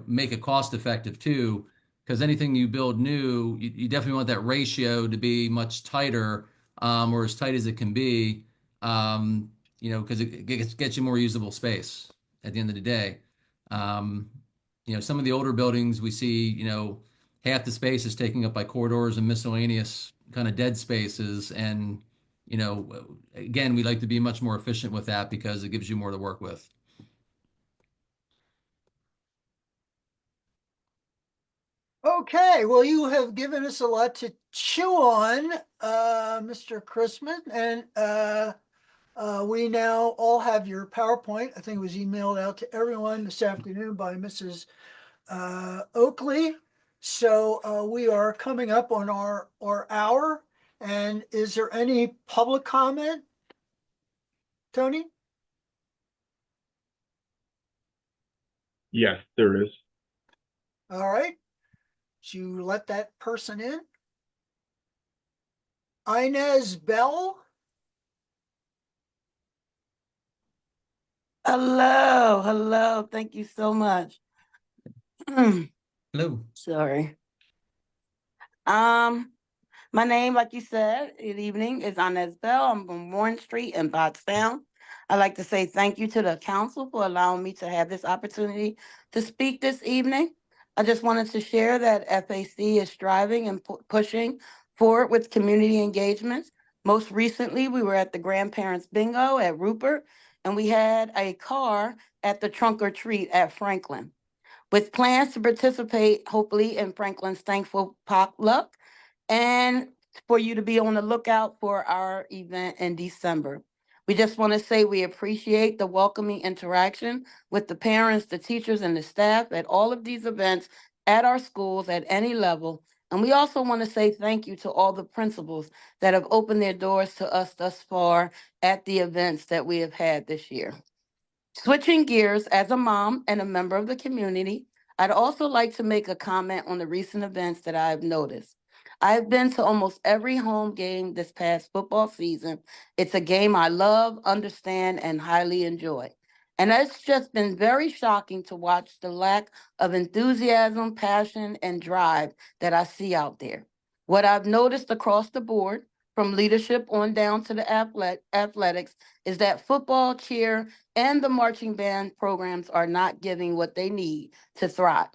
make it cost effective too. Because anything you build new, you definitely want that ratio to be much tighter, or as tight as it can be, because it gets you more usable space at the end of the day. Some of the older buildings we see, half the space is taken up by corridors and miscellaneous kind of dead spaces. And, again, we like to be much more efficient with that because it gives you more to work with. Okay, well, you have given us a lot to chew on, Mr. Chrisman, and we now all have your PowerPoint. I think it was emailed out to everyone this afternoon by Mrs. Oakley. So we are coming up on our hour. And is there any public comment, Tony? Yes, there is. All right. Did you let that person in? Inez Bell? Hello, hello. Thank you so much. Hello. Sorry. My name, like you said, good evening, is Inez Bell. I'm from Warren Street in Pottstown. I'd like to say thank you to the council for allowing me to have this opportunity to speak this evening. I just wanted to share that FAC is striving and pushing forward with community engagements. Most recently, we were at the Grandparents Bingo at Rupert, and we had a car at the Trunk or Treat at Franklin. With plans to participate, hopefully, in Franklin's Thankful Potluck, and for you to be on the lookout for our event in December. We just want to say we appreciate the welcoming interaction with the parents, the teachers, and the staff at all of these events at our schools at any level. And we also want to say thank you to all the principals that have opened their doors to us thus far at the events that we have had this year. Switching gears, as a mom and a member of the community, I'd also like to make a comment on the recent events that I've noticed. I've been to almost every home game this past football season. It's a game I love, understand, and highly enjoy. And it's just been very shocking to watch the lack of enthusiasm, passion, and drive that I see out there. What I've noticed across the board, from leadership on down to the athletics is that football, cheer, and the marching band programs are not getting what they need to thrive.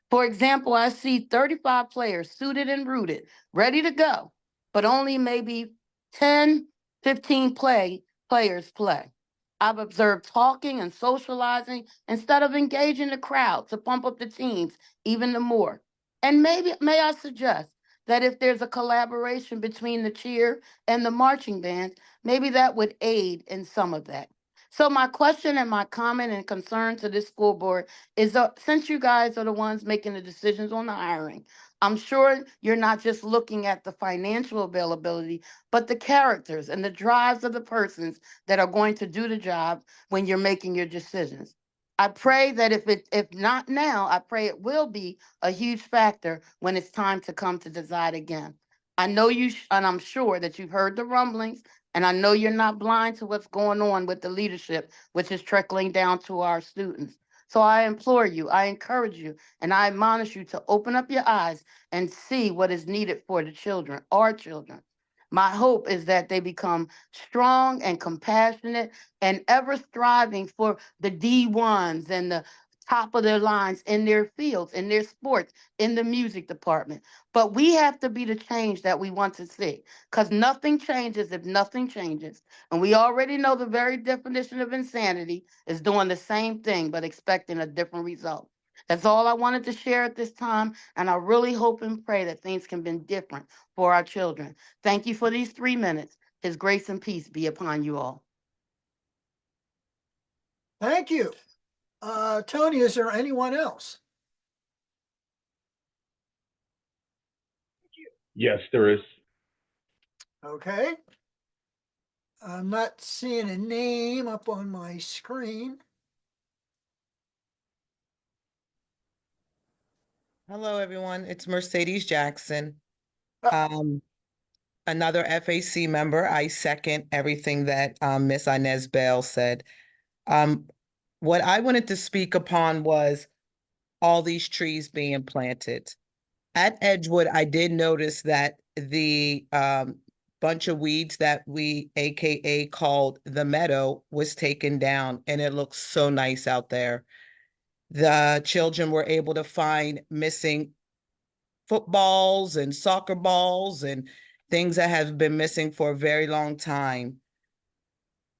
For example, I see 35 players suited and rooted, ready to go, but only maybe 10, 15 players play. I've observed talking and socializing instead of engaging the crowd to pump up the teams even the more. And maybe may I suggest that if there's a collaboration between the cheer and the marching band, maybe that would aid in some of that. So my question and my comment and concern to this school board is since you guys are the ones making the decisions on the hiring, I'm sure you're not just looking at the financial availability, but the characters and the drives of the persons that are going to do the job when you're making your decisions. I pray that if not now, I pray it will be a huge factor when it's time to come to decide again. I know and I'm sure that you've heard the rumblings, and I know you're not blind to what's going on with the leadership, which is trickling down to our students. So I implore you, I encourage you, and I admonish you to open up your eyes and see what is needed for the children, our children. My hope is that they become strong and compassionate and ever striving for the D1s and the top of their lines in their fields, in their sports, in the music department. But we have to be the change that we want to see, because nothing changes if nothing changes. And we already know the very definition of insanity is doing the same thing but expecting a different result. That's all I wanted to share at this time, and I really hope and pray that things can be different for our children. Thank you for these 3 minutes. His grace and peace be upon you all. Thank you. Tony, is there anyone else? Yes, there is. Okay. I'm not seeing a name up on my screen. Hello, everyone. It's Mercedes Jackson. Uh, Another FAC member. I second everything that Miss Inez Bell said. What I wanted to speak upon was all these trees being planted. At Edgewood, I did notice that the bunch of weeds that we AKA called the meadow was taken down, and it looks so nice out there. The children were able to find missing footballs and soccer balls and things that have been missing for a very long time.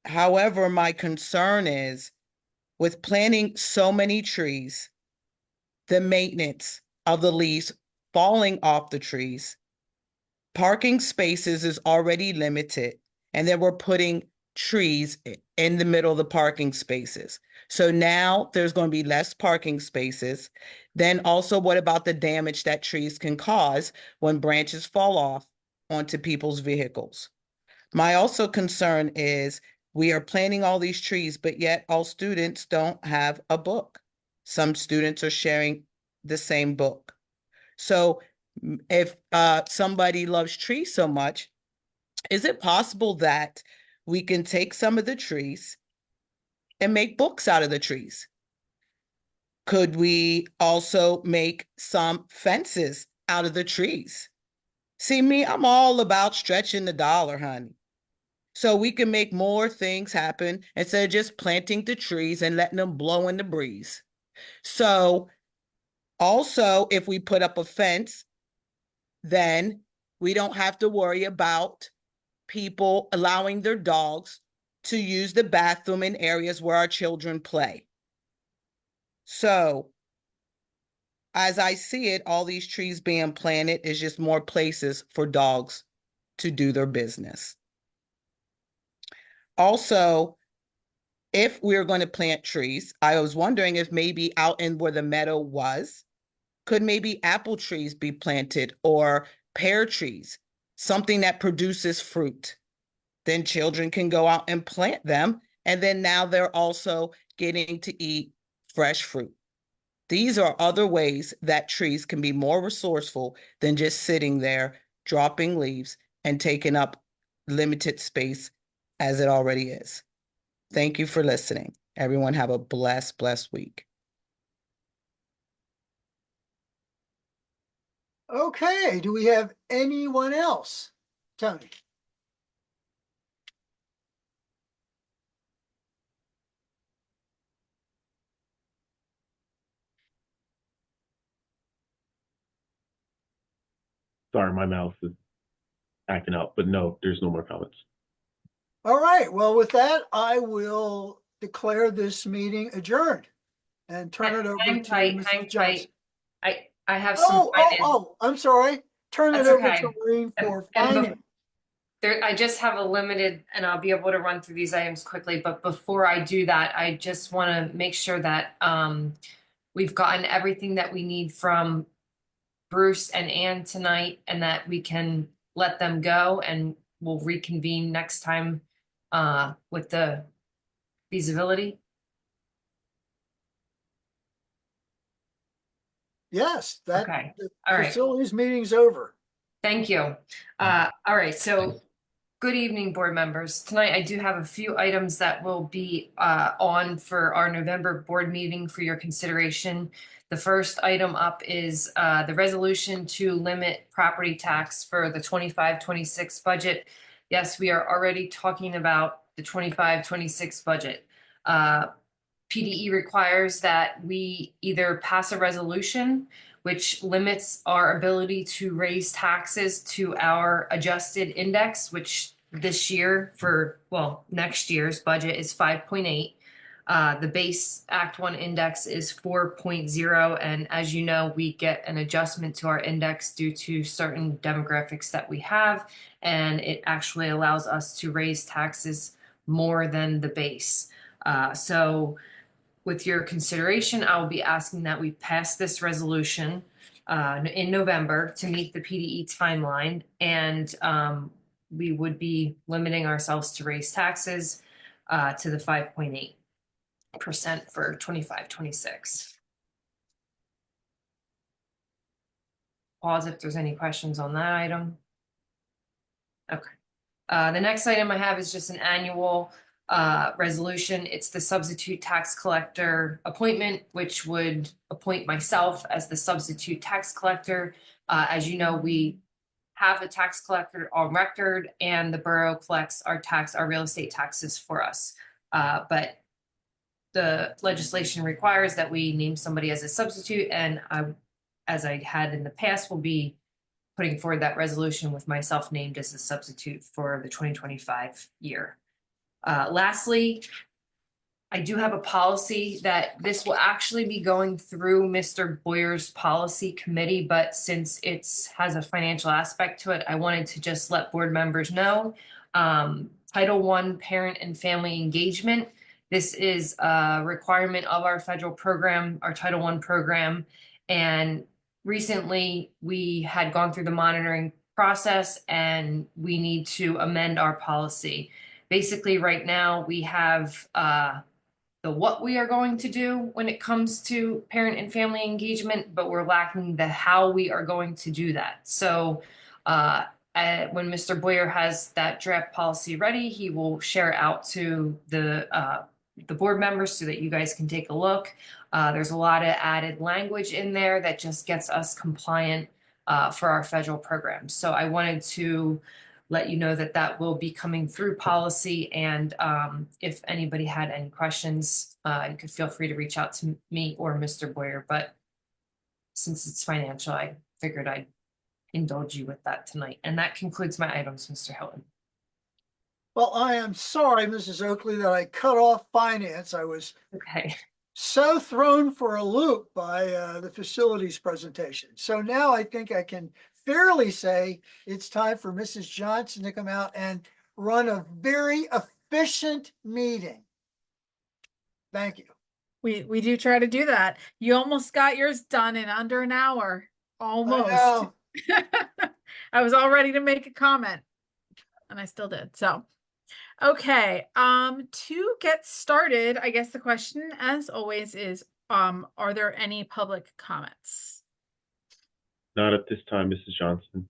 However, my concern is with planting so many trees, the maintenance of the leaves falling off the trees, parking spaces is already limited, and then we're putting trees in the middle of the parking spaces. So now there's going to be less parking spaces. Then also, what about the damage that trees can cause when branches fall off onto people's vehicles? My also concern is we are planting all these trees, but yet all students don't have a book. Some students are sharing the same book. So if somebody loves trees so much, is it possible that we can take some of the trees and make books out of the trees? Could we also make some fences out of the trees? See me, I'm all about stretching the dollar, honey. So we can make more things happen instead of just planting the trees and letting them blow in the breeze. So also, if we put up a fence, then we don't have to worry about people allowing their dogs to use the bathroom in areas where our children play. So as I see it, all these trees being planted is just more places for dogs to do their business. Also, if we're going to plant trees, I was wondering if maybe out in where the meadow was, could maybe apple trees be planted or pear trees, something that produces fruit. Then children can go out and plant them, and then now they're also getting to eat fresh fruit. These are other ways that trees can be more resourceful than just sitting there, dropping leaves and taking up limited space as it already is. Thank you for listening. Everyone have a blessed week. Okay, do we have anyone else? Tony? Sorry, my mouse is acting out, but no, there's no more comments. All right, well, with that, I will declare this meeting adjourned and turn it over Hang to tight, Mrs. hang Johnson. tight. I have some finance. I'm sorry. Turn it That's over okay. to Maureen for And finance. I just have a limited, and I'll be able to run through these items quickly, but before I do that, I just want to make sure that we've gotten everything that we need from Bruce and Ann tonight, and that we can let them go, and we'll reconvene next time with the feasibility. Yes, that Okay. the All right. facilities meeting's over. Thank you. All right, so good evening, board members. Tonight, I do have a few items that will be on for our November board meeting for your consideration. The first item up is the resolution to limit property tax for the 25-26 budget. Yes, we are already talking about the 25-26 budget. PDE requires that we either pass a resolution which limits our ability to raise taxes to our adjusted index, which this year next year's budget is 5.8. The base Act 1 index is 4.0. And as you know, we get an adjustment to our index due to certain demographics that we have. And it actually allows us to raise taxes more than the base. So with your consideration, I will be asking that we pass this resolution in November to meet the PDE timeline, and we would be limiting ourselves to raise taxes to the 5.8% for 25-26. Pause if there's any questions on that item. Okay. The next item I have is just an annual resolution. It's the substitute tax collector appointment, which would appoint myself as the substitute tax collector. As you know, we have a tax collector on record, and the borough collects our real estate taxes for us. But the legislation requires that we name somebody as a substitute, and as I had in the past, will be putting forward that resolution with myself named as a substitute for the 2025 year. Lastly, I do have a policy that this will actually be going through Mr. Boyer's policy committee, but since it has a financial aspect to it, I wanted to just let board members know. Title I, parent and family engagement. This is a requirement of our federal program, our Title I program. And recently we had gone through the monitoring process, and we need to amend our policy. Basically, right now we have the what we are going to do when it comes to parent and family engagement, but we're lacking the how we are going to do that. So when Mr. Boyer has that draft policy ready, he will share it out to the board members so that you guys can take a look. There's a lot of added language in there that just gets us compliant for our federal programs. So I wanted to let you know that that will be coming through policy. And if anybody had any questions, you could feel free to reach out to me or Mr. Boyer. But since it's financial, I figured I'd indulge you with that tonight. And that concludes my items, Mr. Hilton. Well, I am sorry, Mrs. Oakley, that I cut off finance. I was Okay. so thrown for a loop by the facilities presentation. So now I think I can fairly say it's time for Mrs. Johnson to come out and run a very efficient meeting. Thank you. We do try to do that. You almost got yours done in under an hour. Almost. I was all ready to make a comment, and I still did. So, okay. To get started, I guess the question, as always, is are there any public comments? Not at this time, Mrs. Johnson.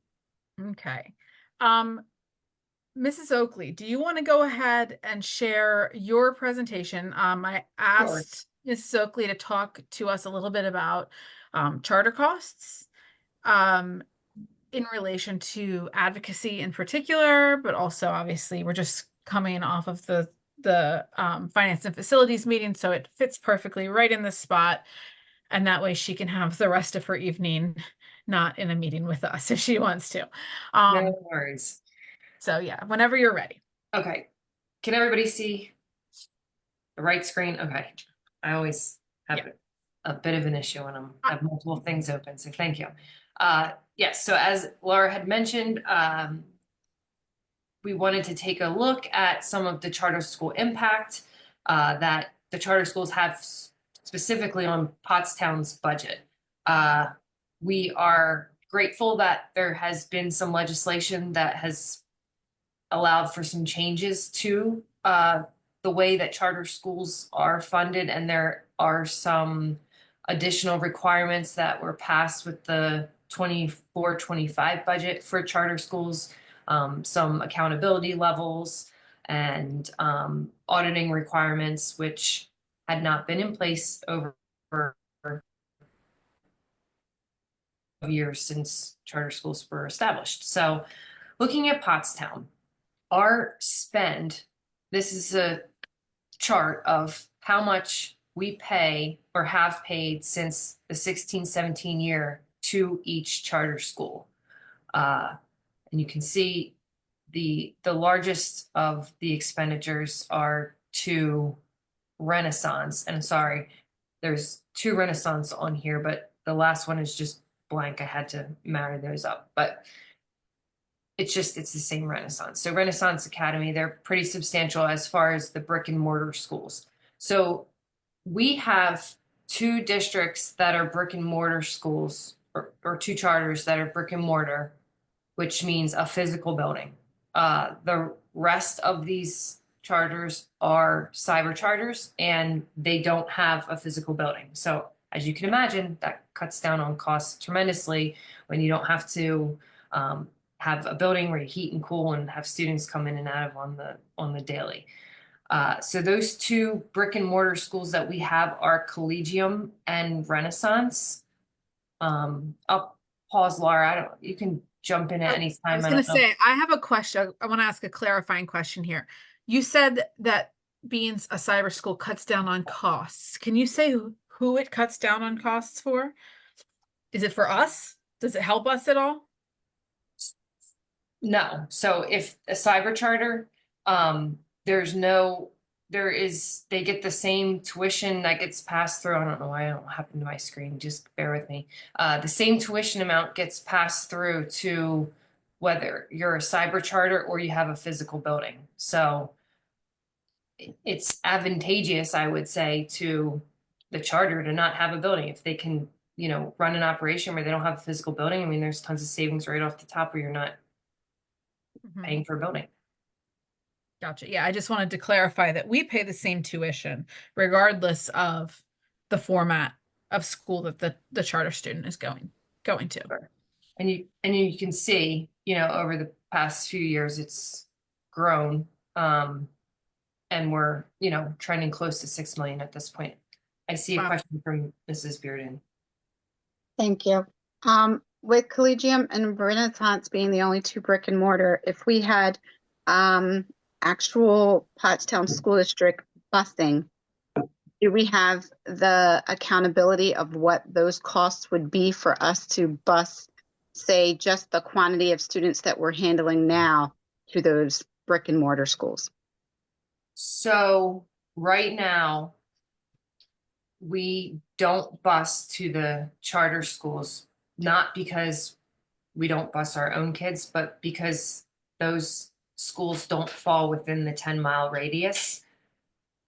Okay. Mrs. Oakley, do you want to go ahead and share your presentation? I asked Mrs. Oakley to talk to us a little bit about charter costs in relation to advocacy in particular, but also obviously we're just coming off of the finance and facilities meeting, so it fits perfectly right in this spot. And that way she can have the rest of her evening not in a meeting with us if she wants to. No worries. So yeah, whenever you're ready. Okay. Can everybody see the right screen? Okay. I always have Yeah. a bit of an issue when I have multiple things open, so thank you. Yes, so as Laura had mentioned, we wanted to take a look at some of the charter school impact that the charter schools have specifically on Pottstown's budget. We are grateful that there has been some legislation that has allowed for some changes to the way that charter schools are funded, and there are some additional requirements that were passed with the 24-25 budget for charter schools, some accountability levels and auditing requirements, which had not been in place over years since charter schools were established. So looking at Pottstown, our spend, this is a chart of how much we pay or have paid since the 16-17 year to each charter school. And you can see the largest of the expenditures are to Renaissance. And sorry, there's 2 Renaissance on here, but the last one is just blank. I had to marry those up. But it's the same Renaissance. So Renaissance Academy, they're pretty substantial as far as the brick and mortar schools. So we have 2 districts that are brick and mortar schools, or 2 charters that are brick and mortar, which means a physical building. The rest of these charters are cyber charters, and they don't have a physical building. So as you can imagine, that cuts down on costs tremendously when you don't have to have a building where you heat and cool and have students come in and out of on the daily. So those 2 brick and mortar schools that we have are Collegium and Renaissance. I'll pause, Laura. You can jump in at any time. I was going to say, I have a question. I want to ask a clarifying question here. You said that being a cyber school cuts down on costs. Can you say who it cuts down on costs for? Is it for us? Does it help us at all? No. So if a cyber charter, they get the same tuition that gets passed through. I don't know why I don't happen to my screen, just bear with me. The same tuition amount gets passed through to whether you're a cyber charter or you have a physical building. So it's advantageous, I would say, to the charter to not have a building. If they can, run an operation where they don't have a physical building, I mean, there's tons of savings right off the top where you're not paying for a building. Gotcha. Yeah, I just wanted to clarify that we pay the same tuition regardless of the format of school that the charter student is going to. Sure. And you can see, over the past few years, it's grown, and we're, trending close to 6 million at this point. I see a question from Mrs. Bearden. Thank you. With Collegium and Renaissance being the only 2 brick and mortar, if we had actual Pottstown School District busing, do we have the accountability of what those costs would be for us to bus, say, just the quantity of students that we're handling now to those brick and mortar schools? So right now, we don't bus to the charter schools, not because we don't bus our own kids, but because those schools don't fall within the 10-mile radius.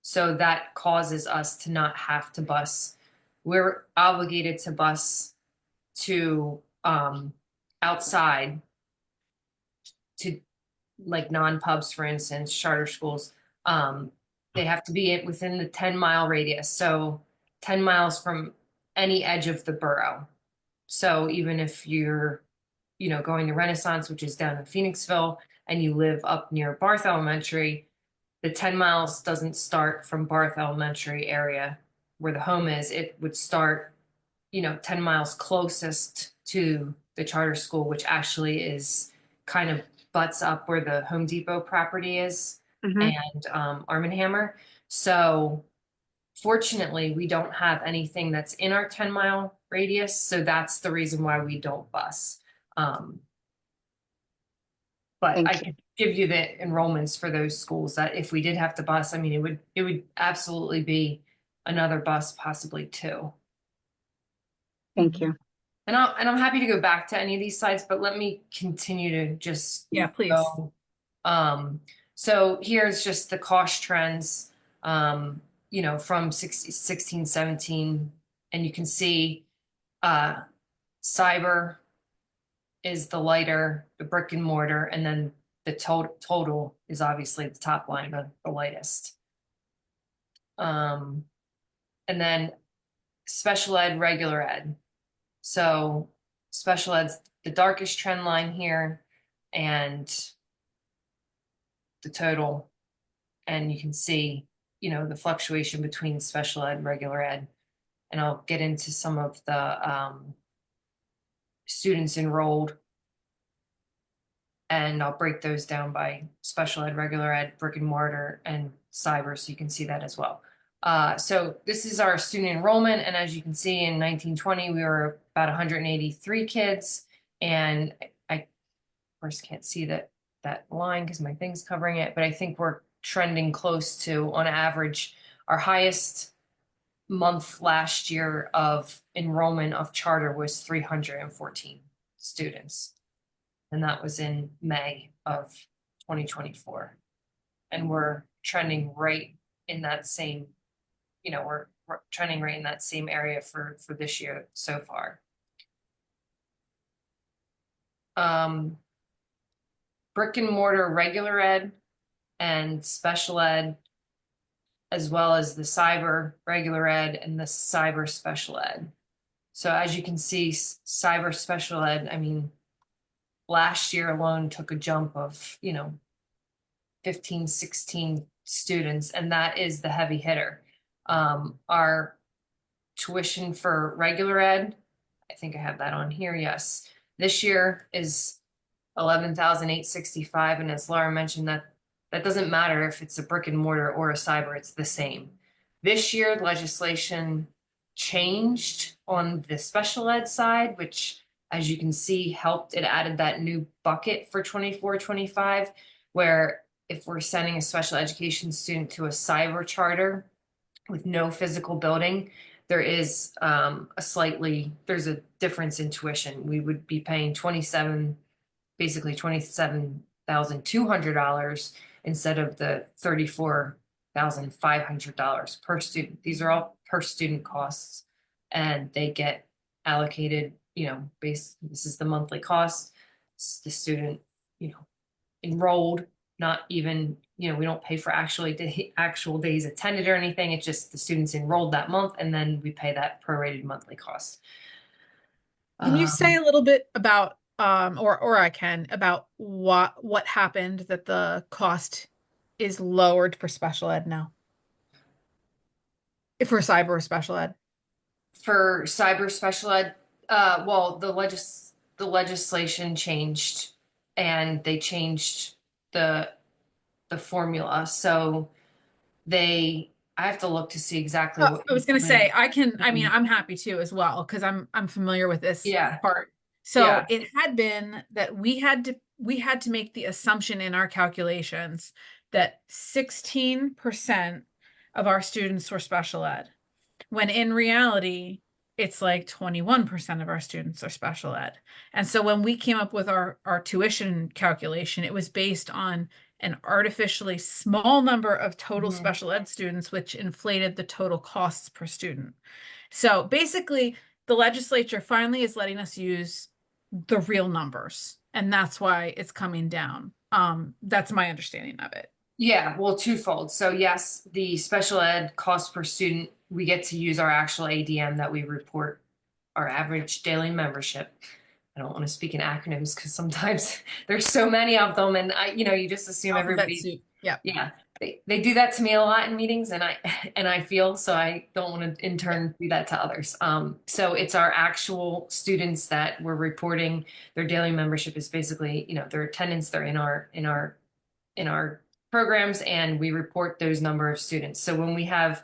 So that causes us to not have to bus. We're obligated to bus to outside, to like non-pubs, for instance, charter schools. They have to be within the 10-mile radius. So 10 miles from any edge of the borough. So even if you're, going to Renaissance, which is down in Phoenixville, and you live up near Barth Elementary, the 10 miles doesn't start from Barth Elementary area where the home is. It would start, 10 miles closest to the charter school, which actually is kind of butts up where the Home Depot property is, and Arm & Hammer. So fortunately, we don't have anything that's in our 10-mile radius, so that's the reason why we don't bus. But Thank I you. could give you the enrollments for those schools that if we did have to bus, I mean, it would absolutely be another bus, possibly two. Thank you. And I'm happy to go back to any of these sites, but let me continue to just Yeah, please. go. So here's just the cost trends, you know, from 16, 17, and you can see cyber is the lighter, the brick and mortar, and then the total is obviously the top line, the lightest. And then special ed, regular ed. So special ed's the darkest trend line here, and the total, and you can see, you know, the fluctuation between special ed, regular ed, and I'll get into some of the students enrolled, and I'll break those down by special ed, regular ed, brick and mortar, and cyber, so you can see that as well. So this is our student enrollment, and as you can see, in 1920 we were about 183 kids, and I of course can't see that line because my thing's covering it, but I think we're trending close to, on average, our highest month last year of enrollment of charter was 314 students. And that was in May of 2024. And we're trending right in that same, you know, we're trending right in that same area for this year so far. Brick and mortar regular ed and special ed, as well as the cyber regular ed and the cyber special ed. So as you can see, cyber special ed, I mean, last year alone took a jump of, you know, 15, 16 students, and that is the heavy hitter. Our tuition for regular ed, I think I have that on here, yes. This year is $11,865, and as Laura mentioned, that doesn't matter if it's a brick and mortar or a cyber, it's the same. This year, legislation changed on the special ed side, which, as you can see, helped. It added that new bucket for 24-25, where if we're sending a special education student to a cyber charter with no physical building, there is there's a difference in tuition. We would be paying $27,200 instead of the $34,500 per student. These are all per student costs, and they get allocated, you know, this is the monthly cost. The student, you know, enrolled, not even, you know, we don't pay for actual days attended or anything. It's just the students enrolled that month, and then we pay that prorated monthly cost. Can you say a little bit about or I can, about what happened that the cost is lowered for special ed now? If for cyber or special ed? For cyber special ed, well, the legislation changed, and they changed the formula. So I have to look to see exactly what I was gonna say, I mean, Mhm. I'm happy to as well, because I'm familiar with this Yeah. part. So Yeah. it had been that we had to make the assumption in our calculations that 16% of our students were special ed, when in reality, it's like 21% of our students are special ed. And so when we came up with our tuition calculation, it was based on an artificially small number of total Mhm. special ed students, which inflated the total costs per student. So basically, the legislature finally is letting us use the real numbers, and that's why it's coming down. That's my understanding of it. Yeah, well, twofold. So yes, the special ed cost per student, we get to use our actual ADM that we report, our average daily membership. I don't want to speak in acronyms because sometimes there's so many of them, and you just assume Alphabet everybody. soup. Yeah. Yeah, they do that to me a lot in meetings, and I feel so I don't want to in turn do that to others. So it's our actual students that we're reporting. Their daily membership is basically, their attendance. They're in our programs, and we report those number of students. So when we have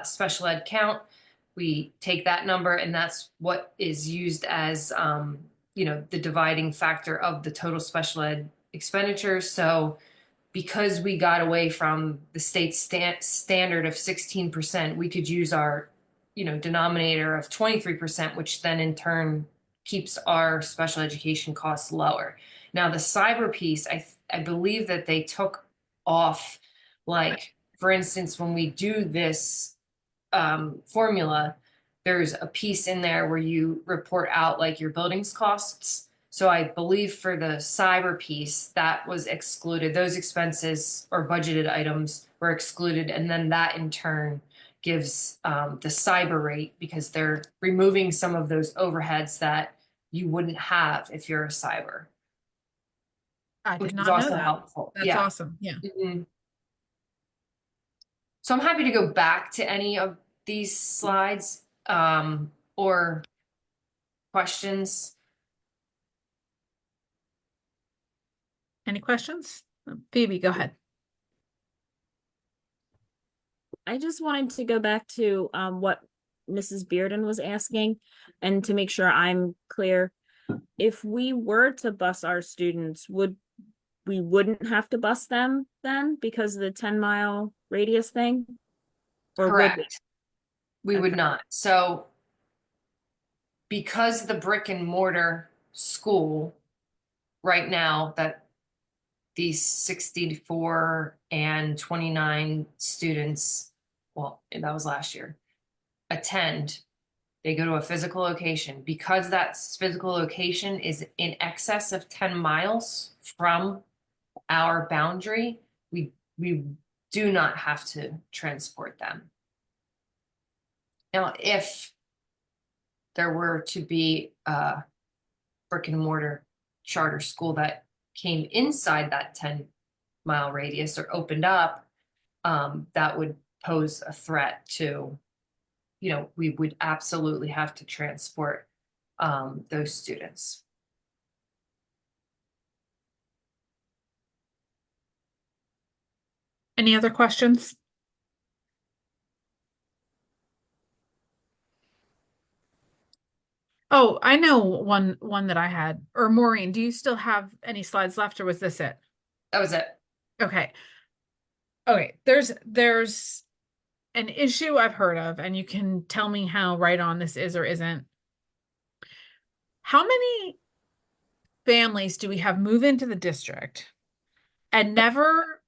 special ed count, we take that number and that's what is used as, the dividing factor of the total special ed expenditures. So because we got away from the state standard of 16%, we could use our, denominator of 23%, which then in turn keeps our special education costs lower. Now, the cyber piece, I believe that they took off, like, for instance, when we do this formula, there's a piece in there where you report out like your buildings costs. So I believe for the cyber piece, that was excluded. Those expenses or budgeted items were excluded. And then that in turn gives the cyber rate, because they're removing some of those overheads that you wouldn't have if you're a cyber. I Which did is not know also that. helpful. That's Yeah. awesome. Yeah. Mhm. So I'm happy to go back to any of these slides or questions. Any questions? Phoebe, go ahead. I just wanted to go back to what Mrs. Bearden was asking, and to make sure I'm clear. If we were to bus our students, we wouldn't have to bus them then because of the 10-mile radius thing? Or would we? Correct. We would Okay. not. So because the brick and mortar school right now, that these 64 and 29 students, well, that was last year, attend, they go to a physical location. Because that physical location is in excess of 10 miles from our boundary, we do not have to transport them. Now, if there were to be a brick and mortar charter school that came inside that 10-mile radius or opened up, that would pose a threat to, we would absolutely have to transport those students. Any other questions? Oh, I know one that I had. Or Maureen, do you still have any slides left, or was this it? That was it. Okay. Okay, there's an issue I've heard of, and you can tell me how right on this is or isn't. How many families do we have move into the district and never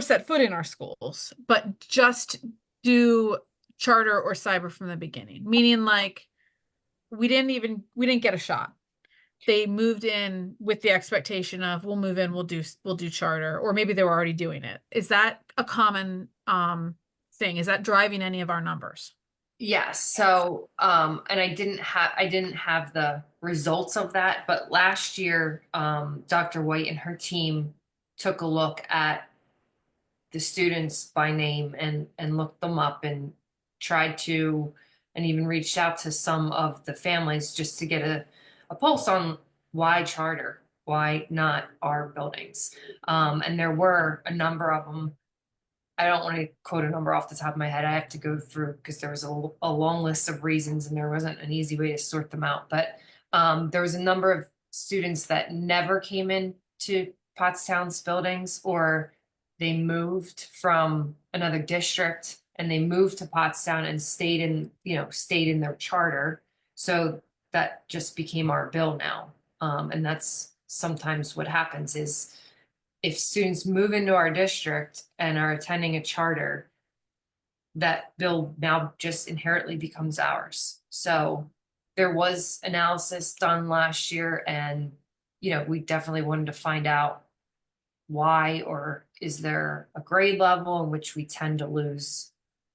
set foot in our schools, but just do charter or cyber from the beginning? Meaning, like, we didn't get a shot. They moved in with the expectation of, we'll move in, we'll do charter, or maybe they were already doing it. Is that a common thing? Is that driving any of our numbers? Yes. So, and I didn't have the results of that, but last year, Dr. White and her team took a look at the students by name and looked them up and tried to, and even reached out to some of the families just to get a pulse on why charter, why not our buildings. And there were a number of them. I don't want to quote a number off the top of my head. I have to go through because there was a long list of reasons and there wasn't an easy way to sort them out. But there was a number of students that never came into Pottstown's buildings, or they moved from another district and they moved to Pottstown and stayed in their charter. So that just became our bill now. And that's sometimes what happens is, if students move into our district and are attending a charter, that bill now just inherently becomes ours. So there was analysis done last year, and we definitely wanted to find out why, or is there a grade level in which we tend to lose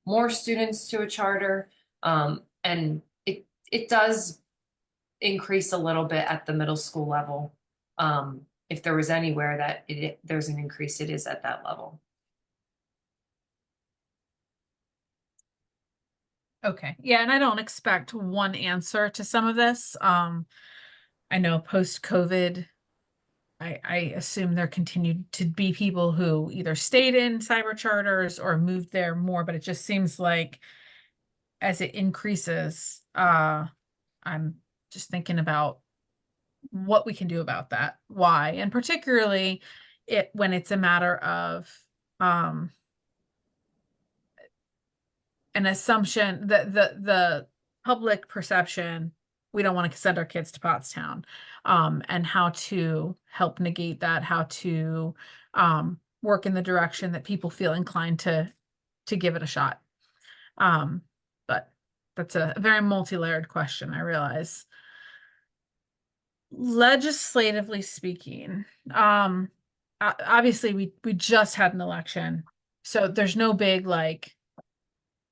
more students to a charter? And it does increase a little bit at the middle school level. If there was anywhere that there's an increase, it is at that level. Okay. Yeah, and I don't expect one answer to some of this. I know post-COVID, I assume there continued to be people who either stayed in cyber charters or moved there more, but it just seems like as it increases, I'm just thinking about what we can do about that, why, and particularly when it's a matter of um an assumption that the public perception, we don't want to send our kids to Pottstown, and how to help negate that, how to work in the direction that people feel inclined to give it a shot. But that's a very multi-layered question, I realize. Legislatively speaking, obviously we just had an election, so there's no big like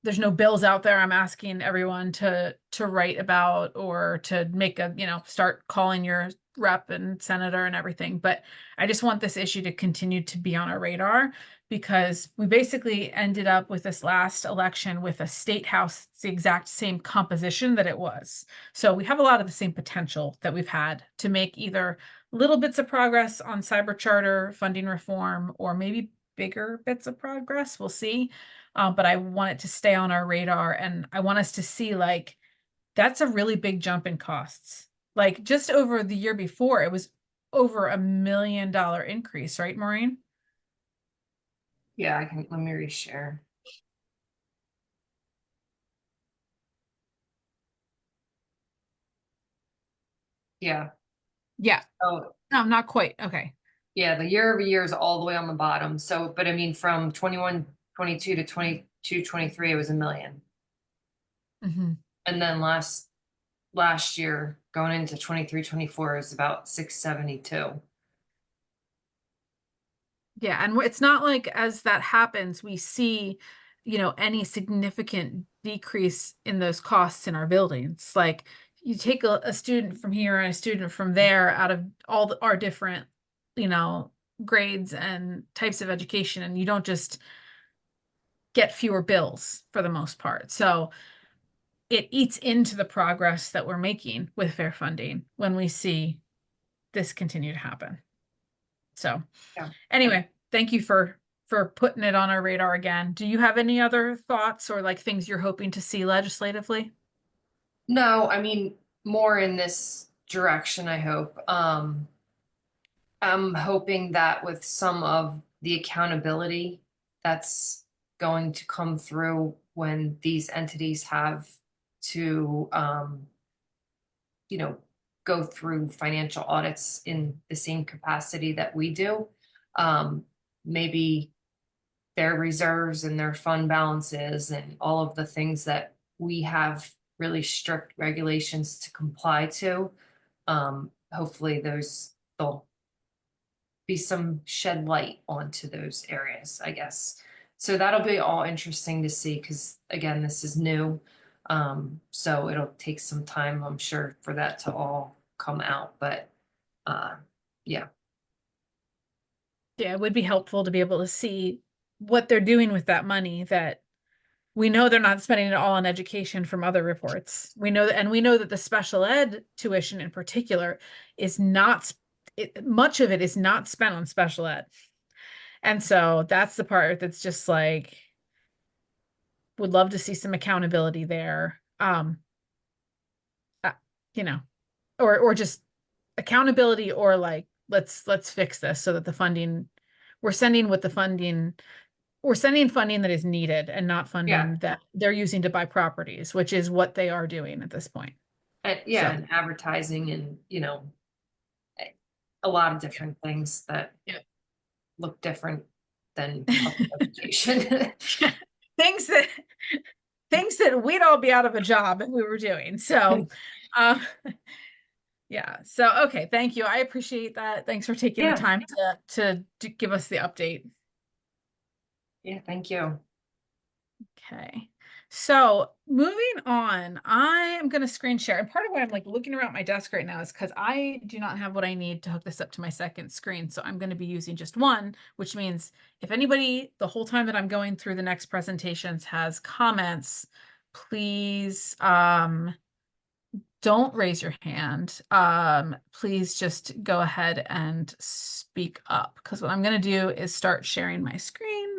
there's no bills out there I'm asking everyone to write about or to make a, start calling your rep and senator and everything. But I just want this issue to continue to be on our radar, because we basically ended up with this last election with a state house, it's the exact same composition that it was. So we have a lot of the same potential that we've had to make either little bits of progress on cyber charter funding reform, or maybe bigger bits of progress. We'll see. But I want it to stay on our radar, and I want us to see like that's a really big jump in costs. Like just over the year before, it was over $1 million increase, right, Maureen? Yeah, let me reshare. Yeah. Yeah. Oh, No, not quite. Okay. yeah, the year over year is all the way on the bottom. So, but I mean, from 21, 22 to 22, 23, it was $1 million. Mm-hmm. And then last year going into 23, 24 is about 672. Yeah, and it's not like as that happens, we see, any significant decrease in those costs in our buildings. Like you take a student from here and a student from there out of all our different, grades and types of education, and you don't just get fewer bills for the most part. So it eats into the progress that we're making with fair funding when we see this continue to happen. So Yeah. anyway, thank you for putting it on our radar again. Do you have any other thoughts or like things you're hoping to see legislatively? No, I mean, more in this direction, I hope. I'm hoping that with some of the accountability that's going to come through when these entities have to, go through financial audits in the same capacity that we do, maybe their reserves and their fund balances and all of the things that we have really strict regulations to comply to. Hopefully there'll be some shed light onto those areas, I guess. So that'll be all interesting to see, because again, this is new. So it'll take some time, I'm sure, for that to all come out, but yeah. Yeah, it would be helpful to be able to see what they're doing with that money, that we know they're not spending it all on education from other reports. We know that, and we know that the special ed tuition in particular is not, much of it is not spent on special ed. And so that's the part that's just like, would love to see some accountability there. You know, or just accountability, or like, let's fix this so that the funding, we're sending what the funding, we're sending funding that is needed and not funding that they're using to buy properties, which is what they are doing at this point. And and advertising and, a lot of different things that look different than public education. Things that we'd all be out of a job if we were doing. So, yeah. So, okay. Thank you. I appreciate that. Thanks for taking the time to give us the update. Yeah. Thank you. Okay. So moving on, I am going to screen share. And part of why I'm like looking around my desk right now is because I do not have what I need to hook this up to my second screen. So I'm going to be using just one, which means if anybody the whole time that I'm going through the next presentations has comments, please don't raise your hand. Please just go ahead and speak up, because what I'm going to do is start sharing my screen.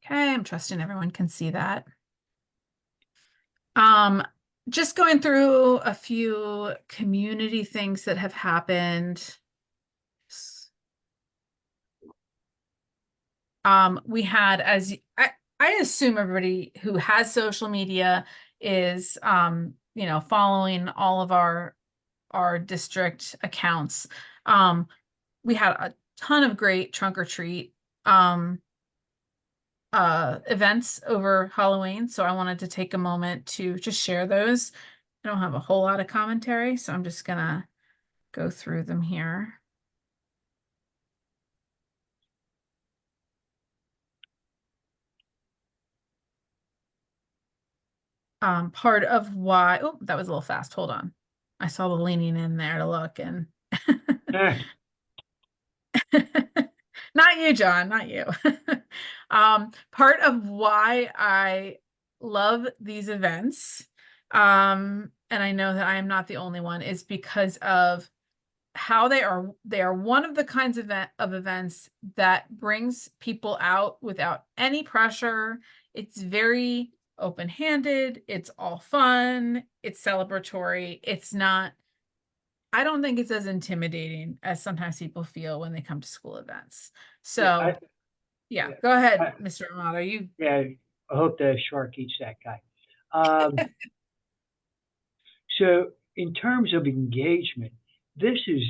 Okay, I'm trusting everyone can see that. Just going through a few community things that have happened. We had, I assume everybody who has social media is, following all of our district accounts. We had a ton of great trunk or treat, events over Halloween. So I wanted to take a moment to just share those. I don't have a whole lot of commentary, so I'm just gonna go through them here. Part of why, oh, that was a little fast. Hold on. I saw the leaning in there to look and not you, John, not you. Part of why I love these events, and I know that I am not the only one, is because of how they are one of the kinds of events that brings people out without any pressure. It's very open-handed, it's all fun, it's celebratory. I don't think it's as intimidating as sometimes people feel when they come to school events. So yeah, go ahead, Mr. Amato. Yeah, I hope the shark eats that guy. So in terms of engagement, these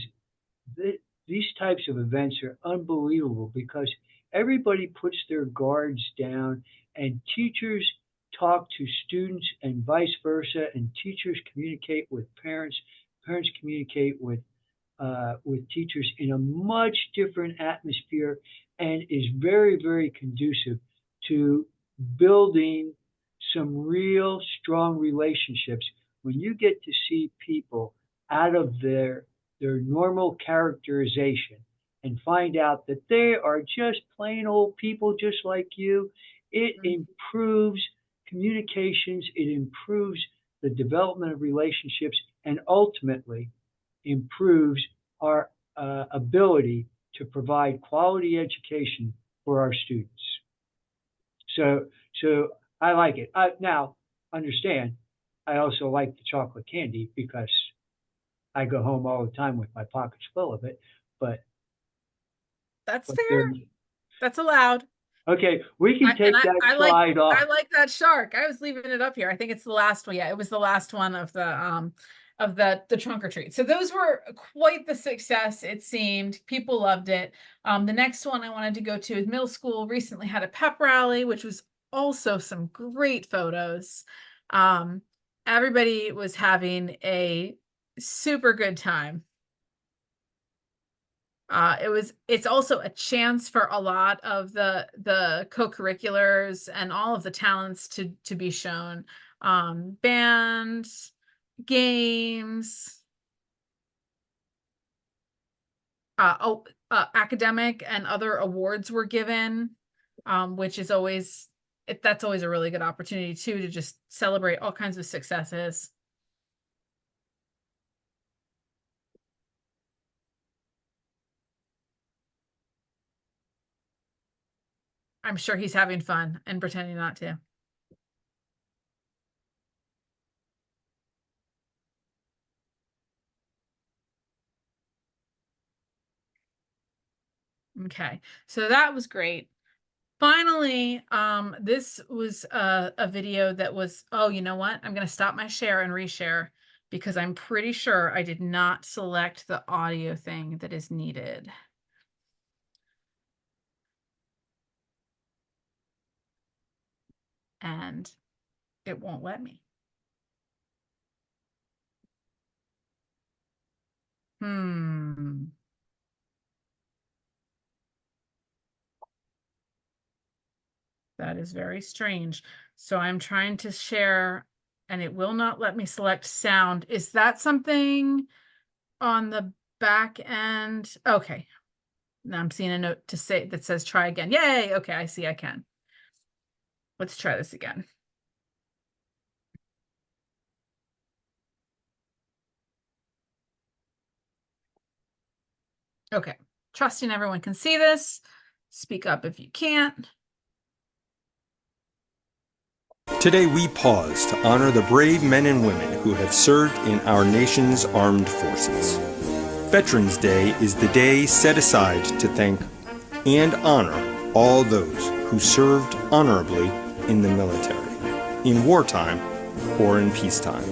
types of events are unbelievable because everybody puts their guards down and teachers talk to students and vice versa, and teachers communicate with parents, parents communicate with teachers in a much different atmosphere, and is very, very conducive to building some real strong relationships when you get to see people out of their normal characterization and find out that they are just plain old people just like you. It improves communications, it improves the development of relationships, and ultimately improves our ability to provide quality education for our students. So I like it. Now, understand, I also like the chocolate candy because I go home all the time with my pockets full of it. But That's fair. That's allowed. Okay, we can take that slide off. I like that shark. I was leaving it up here. I think it's the last one. Yeah, it was the last one of the trunk or treat. So those were quite the success, it seemed. People loved it. The next one I wanted to go to is middle school recently had a pep rally, which was also some great photos. Everybody was having a super good time. It's also a chance for a lot of the co-curriculars and all of the talents to be shown. Bands, games, academic and other awards were given, which is that's always a really good opportunity too, to just celebrate all kinds of successes. I'm sure he's having fun and pretending not to. Okay, so that was great. Finally, this was a video that was, oh, you know what? I'm going to stop my share and reshare because I'm pretty sure I did not select the audio thing that is needed. And it won't let me. That is very strange. So I'm trying to share and it will not let me select sound. Is that something on the back end? Okay. Now I'm seeing a note to say that says try again. Yay. Okay. I see I can. Let's try this again. Okay. Trusting everyone can see this. Speak up if you can't. Today we pause to honor the brave men and women who have served in our nation's armed forces. Veterans Day is the day set aside to thank and honor all those who served honorably in the military, in wartime or in peacetime.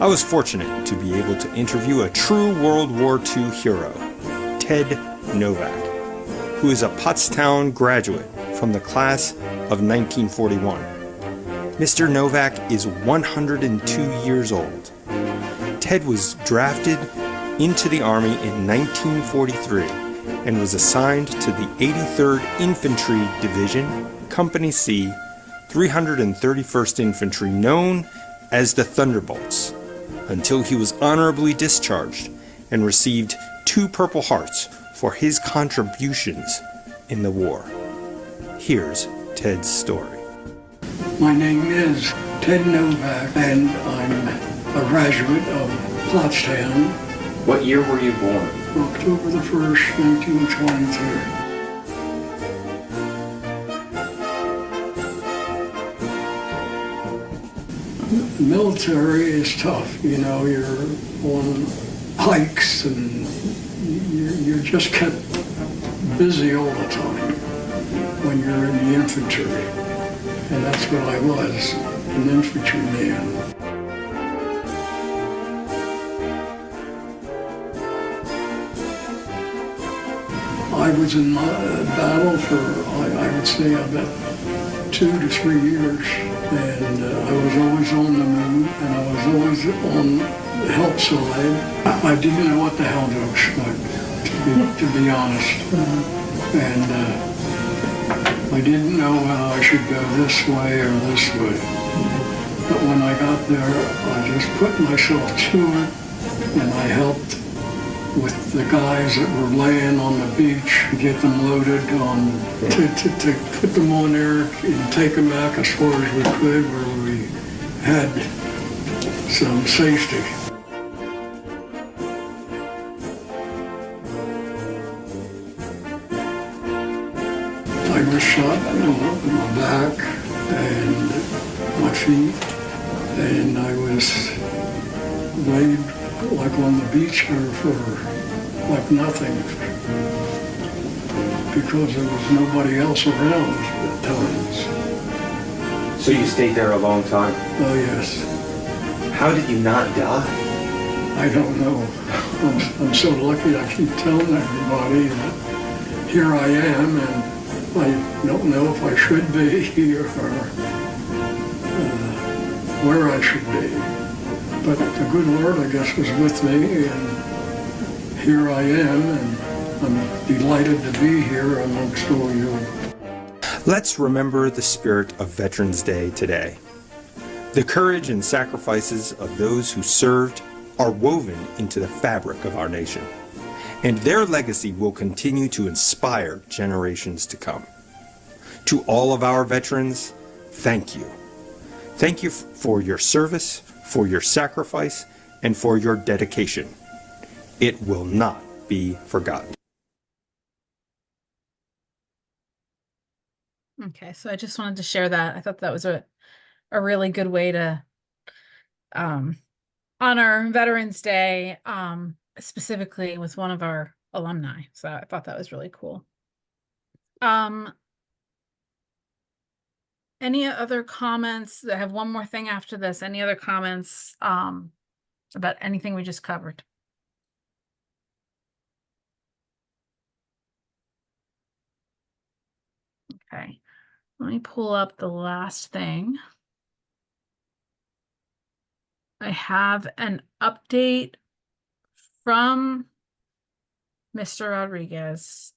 I was fortunate to be able to interview a true World War II hero, Ted Novak, who is a Pottstown graduate from the class of 1941. Mr. Novak is 102 years old. Ted was drafted into the Army in 1943 and was assigned to the 83rd Infantry Division, Company C, 331st Infantry, known as the Thunderbolts, until he was honorably discharged and received 2 Purple Hearts for his contributions in the war. Here's Ted's story. My name is Ted Novak, and I'm a graduate of Pottstown. What year were you born? October the 1st, 1922. The military is tough, you know, you're on hikes and you're just kept busy all the time when you're in the infantry. And that's what I was, an infantryman. I was in battle for, I would say, about 2 to 3 years. And I was always on the move, and I was always on the help side. I didn't know what the hell to expect, to be honest. And I didn't know whether I should go this way or this way. But when I got there, I just put myself to it, and I helped with the guys that were laying on the beach, get them loaded on, to put them on there and take them back as far as we could where we had some safety. I was shot in my back and my feet, and I was laid like on the beach here for like nothing, because there was nobody else around at times. So you stayed there a long time? Oh yes. How did you not die? I don't know. I'm so lucky. I keep telling everybody that here I am, and I don't know if I should be here or where I should be. But the good Lord, I guess, was with me, and here I am, and I'm delighted to be here amongst all you. Let's remember the spirit of Veterans Day today. The courage and sacrifices of those who served are woven into the fabric of our nation, and their legacy will continue to inspire generations to come. To all of our veterans, thank you. Thank you for your service, for your sacrifice, and for your dedication. It will not be forgotten. Okay, so I just wanted to share that. I thought that was a really good way to honor Veterans Day, specifically with one of our alumni. So I thought that was really cool. Any other comments? I have one more thing after this. Any other comments about anything we just covered? Okay, let me pull up the last thing. I have an update from Mr. Rodriguez,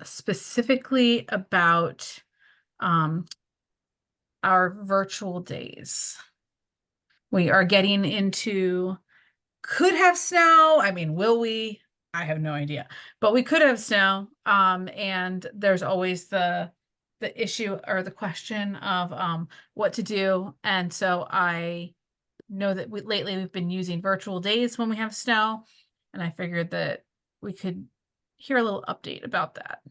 specifically about our virtual days. We are getting into, could have snow. I mean, will we? I have no idea, but we could have snow. And there's always the issue or the question of what to do. And so I know that lately we've been using virtual days when we have snow, and I figured that we could hear a little update about that.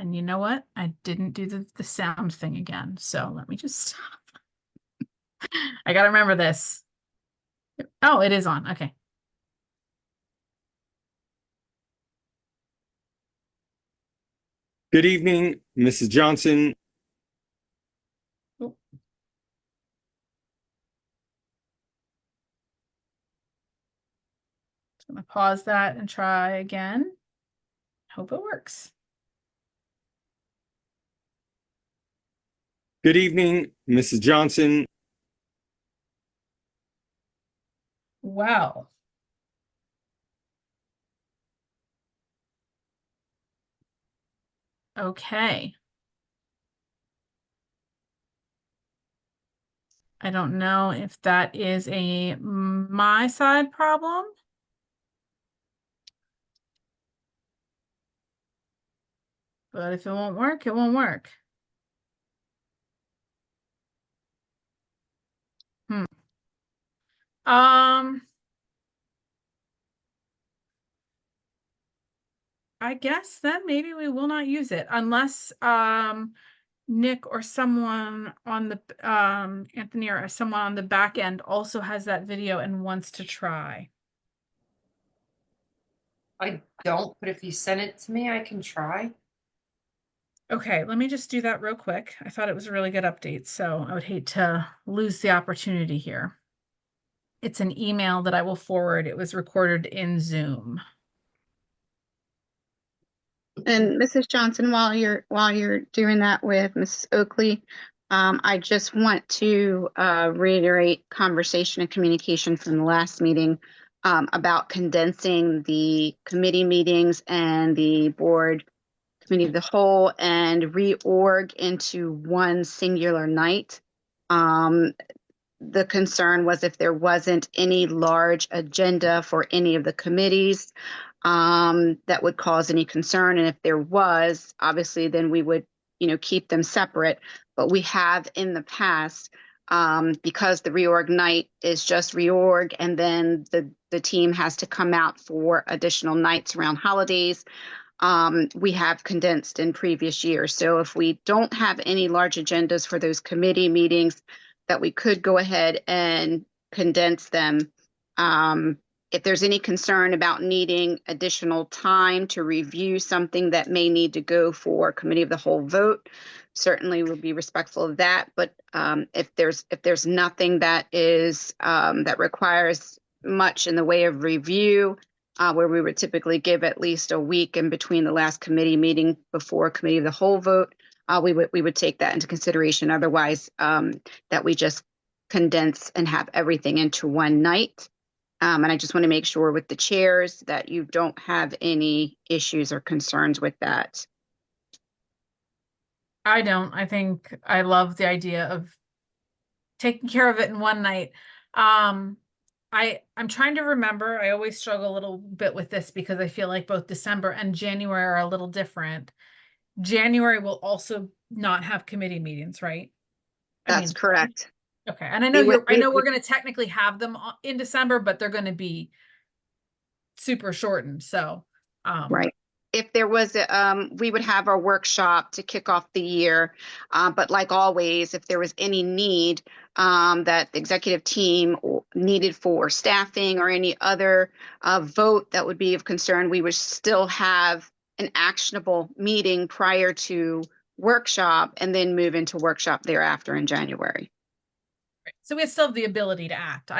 And you know what? I didn't do the sound thing again. So let me just stop. I gotta remember this. Oh, it is on. Okay. Good evening, Mrs. Johnson. Oh. Just gonna pause that and try again. Hope it works. Good evening, Mrs. Johnson. Wow. Okay. I don't know if that is a my side problem. But if it won't work, it won't work. Um, I guess then maybe we will not use it unless Nick or someone on the Anthony or someone on the back end also has that video and wants to try. I don't, but if you send it to me, I can try. Okay, let me just do that real quick. I thought it was a really good update, so I would hate to lose the opportunity here. It's an email that I will forward. It was recorded in Zoom. And Mrs. Johnson, while you're doing that with Mrs. Oakley, I just want to reiterate conversation and communication from the last meeting about condensing the committee meetings and the board committee of the whole and reorg into one singular night. The concern was if there wasn't any large agenda for any of the committees that would cause any concern. And if there was, obviously, then we would, keep them separate. But we have in the past, because the reorg night is just reorg, and then the team has to come out for additional nights around holidays. We have condensed in previous years. So if we don't have any large agendas for those committee meetings, that we could go ahead and condense them. If there's any concern about needing additional time to review something that may need to go for committee of the whole vote, certainly we'll be respectful of that. But if there's nothing that is that requires much in the way of review, where we would typically give at least a week in between the last committee meeting before committee of the whole vote, we would take that into consideration. Otherwise, that we just condense and have everything into one night. And I just want to make sure with the chairs that you don't have any issues or concerns with that. I don't. I think I love the idea of taking care of it in one night. I'm trying to remember. I always struggle a little bit with this because I feel like both December and January are a little different. January will also not have committee meetings, right? That's correct. Okay, and I know we're going to technically have them in December, but they're going to be super shortened. So, right. If there was, we would have our workshop to kick off the year. But like always, if there was any need that the executive team needed for staffing or any other vote that would be of concern, we would still have an actionable meeting prior to workshop and then move into workshop thereafter in January. So we still have the ability to act.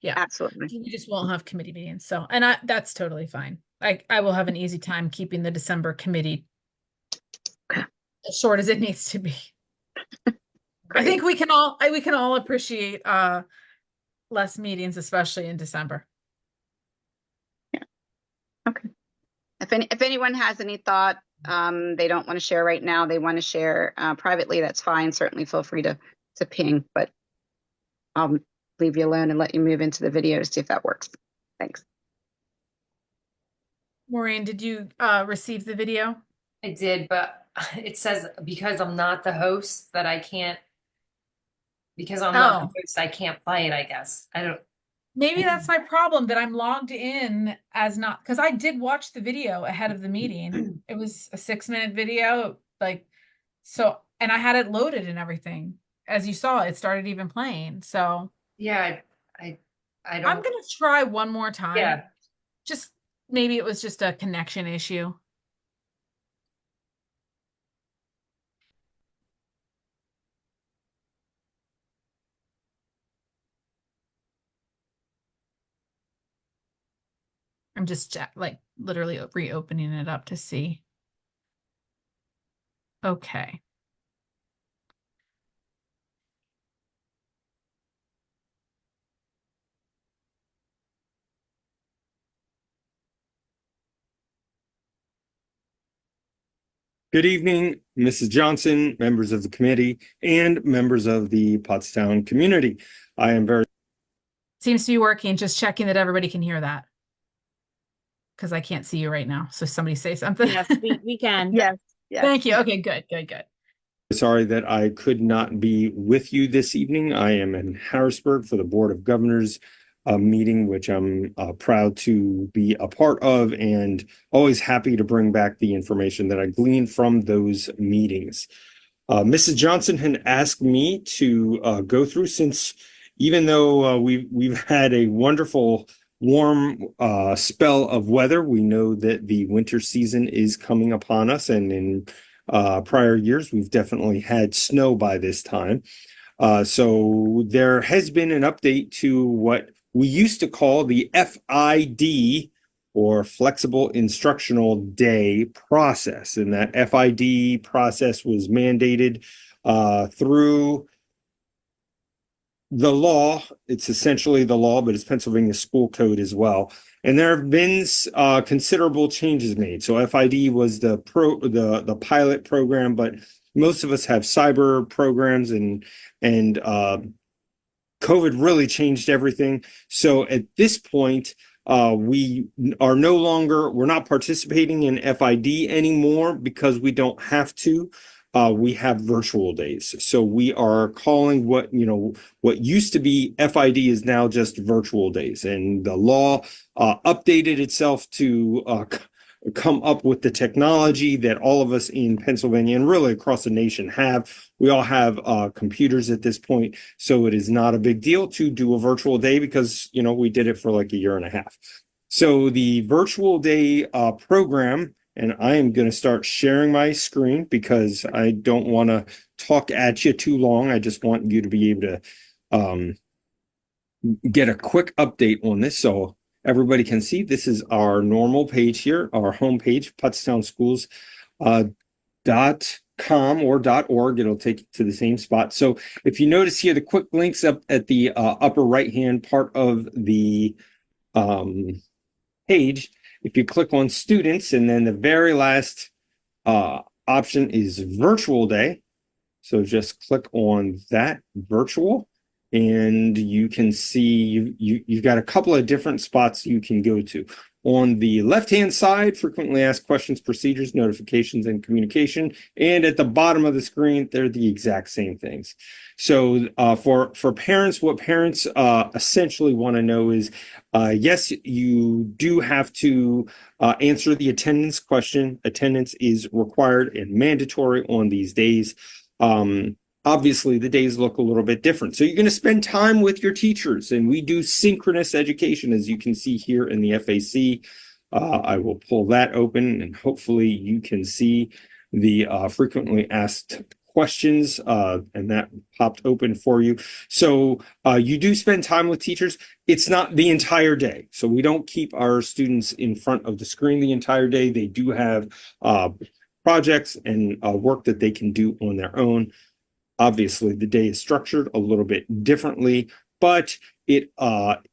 Yeah, absolutely. We just won't have committee meetings. So, and that's totally fine. I will have an easy time keeping the December committee as short as it needs to be. I think we can all appreciate less meetings, especially in December. Yeah. Okay. If anyone has any thought they don't want to share right now, they want to share privately, that's fine. Certainly feel free to ping, but I'll leave you alone and let you move into the video to see if that works. Thanks. Maureen, did you receive the video? I did, but it says because I'm not the host that I can't. Because I'm not the host, I can't play it. I guess I don't. maybe that's my problem, that I'm logged in as not, because I did watch the video ahead of the meeting. It was a 6-minute video, like, so, and I had it loaded and everything. As you saw, it started even playing. So Yeah, I I'm don't, gonna try one more time. yeah. Just maybe it was just a connection issue. I'm just like literally reopening it up to see. Okay. Good evening, Mrs. Johnson, members of the committee, and members of the Pottstown community. I am very Seems to be working. Just checking that everybody can hear that. Because I can't see you right now. So somebody say something. Yes, we can. Yes, yes. Thank you. Okay, good. sorry that I could not be with you this evening. I am in Harrisburg for the Board of Governors meeting, which I'm proud to be a part of, and always happy to bring back the information that I gleaned from those meetings. Mrs. Johnson had asked me to go through, since even though we've had a wonderful warm spell of weather, we know that the winter season is coming upon us, and in prior years we've definitely had snow by this time. So there has been an update to what we used to call the FID, or Flexible Instructional Day process. And that FID process was mandated through the law. It's essentially the law, but it's Pennsylvania school code as well. And there have been considerable changes made. So FID was the pilot program, but most of us have cyber programs, and COVID really changed everything. So at this point, we're not participating in FID anymore because we don't have to. We have virtual days. So we are calling what used to be FID is now just virtual days. And the law updated itself to come up with the technology that all of us in Pennsylvania and really across the nation have. We all have computers at this point, so it is not a big deal to do a virtual day because, we did it for like a year and a half. So the virtual day program, and I am going to start sharing my screen because I don't want to talk at you too long. I just want you to be able to get a quick update on this. So everybody can see this is our normal page here, our homepage, pottstownschools.com or .org. It'll take you to the same spot. So if you notice here, the quick links up at the upper right-hand part of the page, if you click on students, and then the very last option is virtual day. So just click on that, virtual, and you can see you've got a couple of different spots you can go to. On the left-hand side, frequently asked questions, procedures, notifications, and communication. And at the bottom of the screen, they're the exact same things. So for parents, what parents essentially want to know is, yes, you do have to answer the attendance question. Attendance is required and mandatory on these days. Obviously, the days look a little bit different. So you're going to spend time with your teachers, and we do synchronous education, as you can see here in the FAC. I will pull that open, and hopefully you can see the frequently asked questions, and that popped open for you. So you do spend time with teachers. It's not the entire day. So we don't keep our students in front of the screen the entire day. They do have projects and work that they can do on their own. Obviously, the day is structured a little bit differently, but it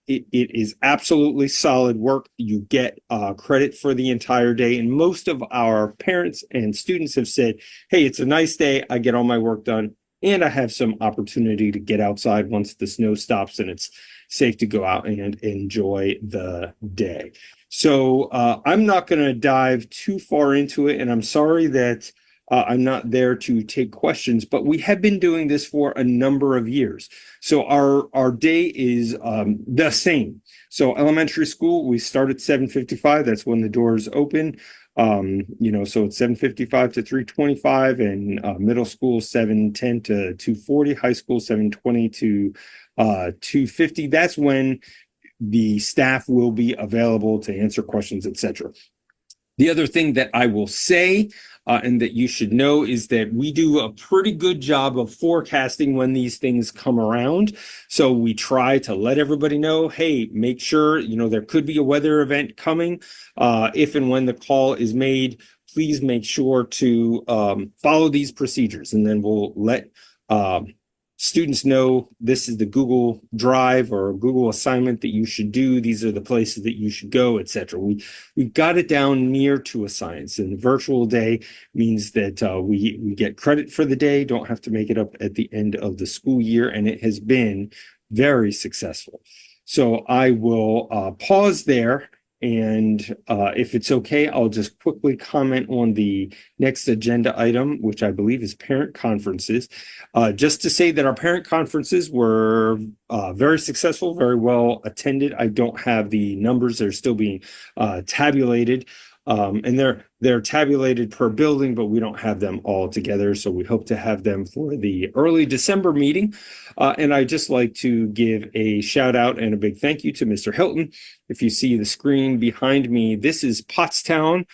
is absolutely solid work. You get credit for the entire day, and most of our parents and students have said, "Hey, it's a nice day. I get all my work done, and I have some opportunity to get outside once the snow stops and it's safe to go out and enjoy the day." So I'm not going to dive too far into it, and I'm sorry that I'm not there to take questions, but we have been doing this for a number of years. So our day is the same. So elementary school, we start at 7:55. That's when the doors open. So it's 7:55 to 3:25, and middle school 7:10 to 2:40, high school 7:20 to 2:50. That's when the staff will be available to answer questions, etc. The other thing that I will say, and that you should know, is that we do a pretty good job of forecasting when these things come around. So we try to let everybody know, hey, make sure, there could be a weather event coming. If and when the call is made, please make sure to follow these procedures, and then we'll let students know this is the Google Drive or Google assignment that you should do. These are the places that you should go, etc. We got it down near to a science, and the virtual day means that we get credit for the day, don't have to make it up at the end of the school year, and it has been very successful. So I will pause there. And if it's okay, I'll just quickly comment on the next agenda item, which I believe is parent conferences. Just to say that our parent conferences were very successful, very well attended. I don't have the numbers; they're still being tabulated, and they're tabulated per building, but we don't have them all together. So we hope to have them for the early December meeting. And I'd just like to give a shout out and a big thank you to Mr. Hilton. If you see the screen behind me, this is Pottstown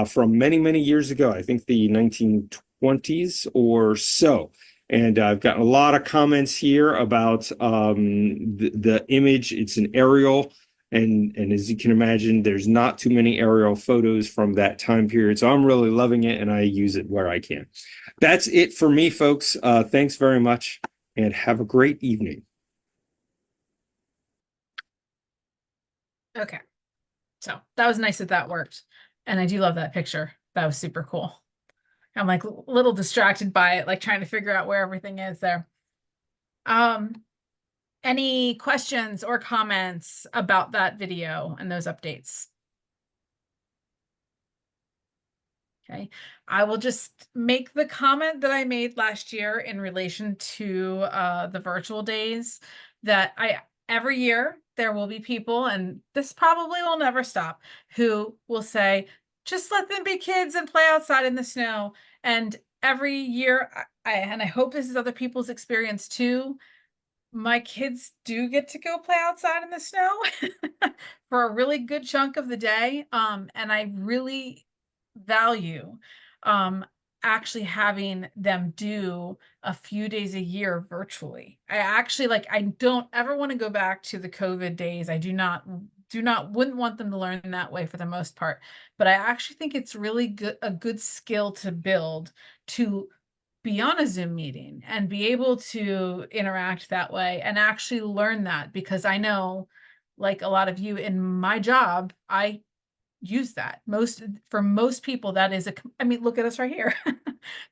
from many, many years ago. I think the 1920s or so. And I've gotten a lot of comments here about the image. It's an aerial. And as you can imagine, there's not too many aerial photos from that time period. So I'm really loving it, and I use it where I can. That's it for me, folks. Thanks very much, and have a great evening. Okay. So that was nice that worked. And I do love that picture. That was super cool. I'm like a little distracted by it, like trying to figure out where everything is there. Any questions or comments about that video and those updates? Okay, I will just make the comment that I made last year in relation to the virtual days, that every year there will be people, and this probably will never stop, who will say, just let them be kids and play outside in the snow. And every year, and I hope this is other people's experience too, my kids do get to go play outside in the snow for a really good chunk of the day. And I really value actually having them do a few days a year virtually. I actually I don't ever want to go back to the COVID days. I wouldn't want them to learn that way for the most part. But I actually think it's really a good skill to build, to be on a Zoom meeting and be able to interact that way and actually learn that, because I know, like a lot of you in my job, I use that. For most people, that is I mean, look at us right here.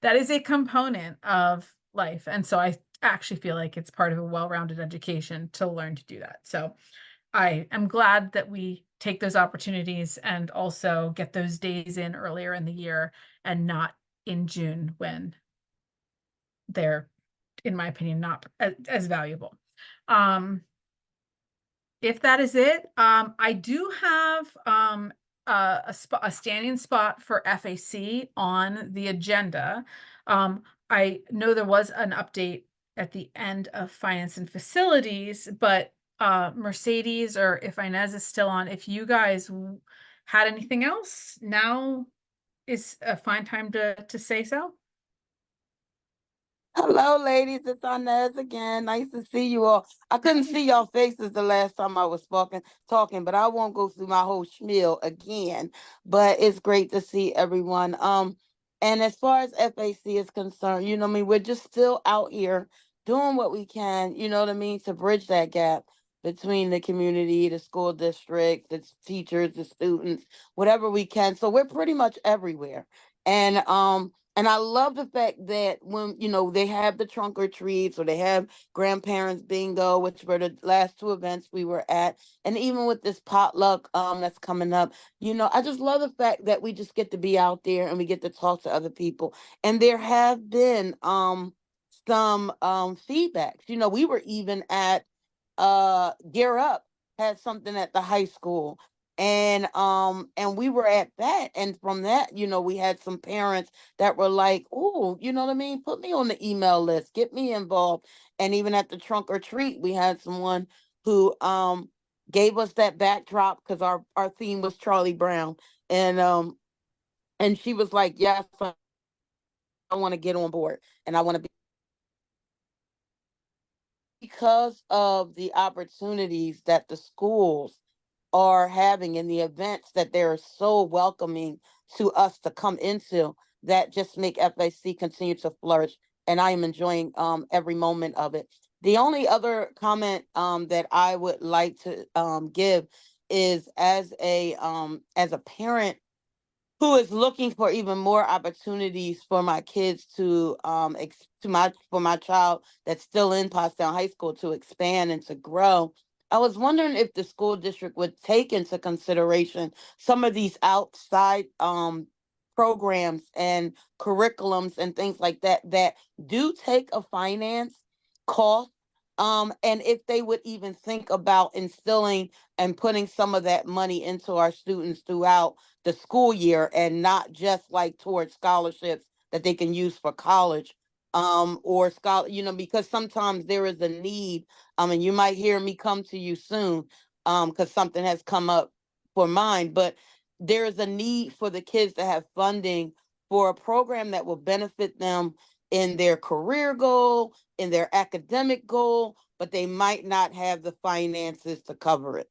That is a component of life. And so I actually feel like it's part of a well-rounded education to learn to do that. So I am glad that we take those opportunities and also get those days in earlier in the year and not in June, when they're, in my opinion, not as valuable. If that is it, I do have a standing spot for FAC on the agenda. I know there was an update at the end of finance and facilities, but Mercedes, or if Inez is still on, if you guys had anything else, now is a fine time to say so. Hello, ladies. It's Inez again. Nice to see you all. I couldn't see y'all faces the last time I was talking, but I won't go through my whole spiel again. But it's great to see everyone. And as far as FAC is concerned, you know what I mean, we're just still out here doing what we can, you know what I mean, to bridge that gap between the community, the school district, the teachers, the students, whatever we can. So we're pretty much everywhere. And And I love the fact that when, they have the trunk or treats or they have grandparents bingo, which were the last two events we were at. And even with this potluck that's coming up, I just love the fact that we just get to be out there and we get to talk to other people. And there have been some feedbacks. We were even at Gear Up had something at the high school. And we were at that. And from that, we had some parents that were like, oh, you know what I mean? Put me on the email list, get me involved. And even at the trunk or treat, we had someone who gave us that backdrop because our theme was Charlie Brown. And she was like, yes, I want to get on board and I want to be, because of the opportunities that the schools are having and the events that they're so welcoming to us to come into, that just make FAC continue to flourish. And I am enjoying every moment of it. The only other comment that I would like to give is as a parent who is looking for even more opportunities for my kids to for my child that's still in Pottstown High School to expand and to grow. I was wondering if the school district would take into consideration some of these outside programs and curriculums and things like that that do take a finance cost. And if they would even think about instilling and putting some of that money into our students throughout the school year and not just like towards scholarships that they can use for college or because sometimes there is a need. And you might hear me come to you soon because something has come up for mine, but there is a need for the kids to have funding for a program that will benefit them in their career goal, in their academic goal, but they might not have the finances to cover it.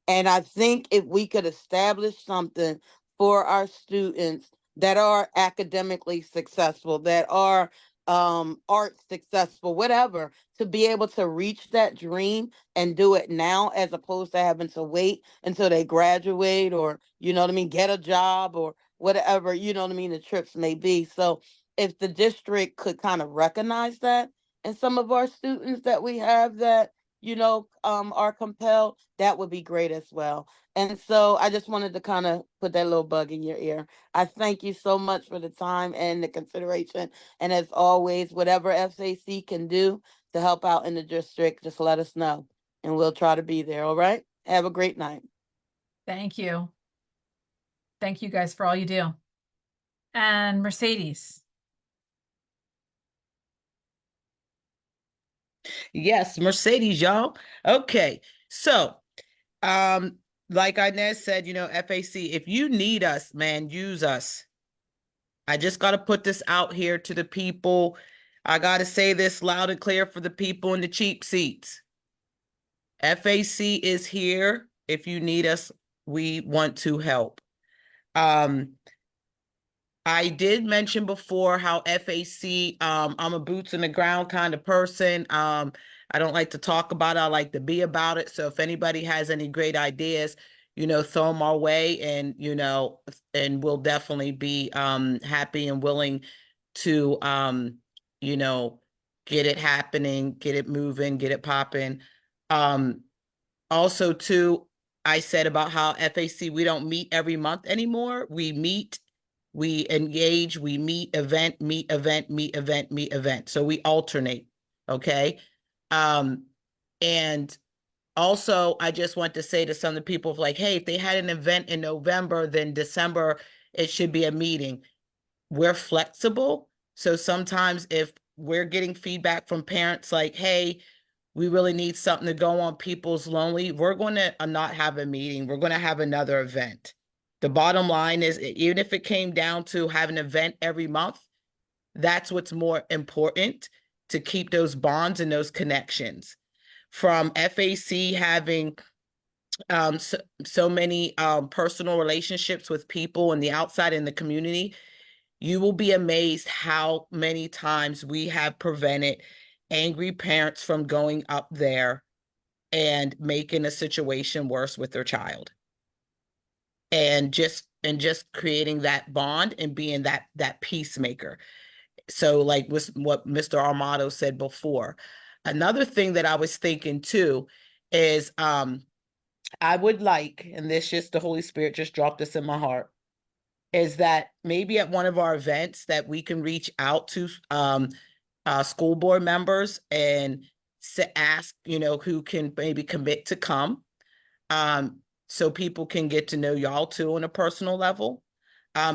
And I think if we could establish something for our students that are academically successful, that are art successful, whatever, to be able to reach that dream and do it now as opposed to having to wait until they graduate or, get a job or whatever, the trips may be. So if the district could kind of recognize that in some of our students that we have that, are compelled, that would be great as well. And so I just wanted to kind of put that little bug in your ear. I thank you so much for the time and the consideration. And as always, whatever FAC can do to help out in the district, just let us know and we'll try to be there. All right. Have a great night. Thank you. Thank you guys for all you do. And Mercedes. Yes, Mercedes, y'all. Okay. So, like Inez said, FAC, if you need us, man, use us. I just got to put this out here to the people. I got to say this loud and clear for the people in the cheap seats. FAC is here. If you need us, we want to help. I did mention before how FAC, I'm a boots on the ground kind of person. I don't like to talk about it. I like to be about it. So if anybody has any great ideas, throw them our way and, and we'll definitely be happy and willing to, get it happening, get it moving, get it popping. Also too, I said about how FAC, we don't meet every month anymore. We meet, we engage, we meet, event, meet, event, meet, event, meet, event. So we alternate, okay? And also, I just want to say to some of the people like, hey, if they had an event in November, then December, it should be a meeting. We're flexible. So sometimes if we're getting feedback from parents like, hey, we really need something to go on People's Lonely, we're going to not have a meeting. We're going to have another event. The bottom line is, even if it came down to having an event every month, that's what's more important, to keep those bonds and those connections. From FAC having so many personal relationships with people in the outside in the community, you will be amazed how many times we have prevented angry parents from going up there and making a situation worse with their child. And just and just creating that bond and being that peacemaker. So like with what Mr. Armato said before. Another thing that I was thinking too is I would like, and this just the Holy Spirit just dropped this in my heart, is that maybe at one of our events that we can reach out to school board members and ask, who can maybe commit to come. So people can get to know y'all too on a personal level.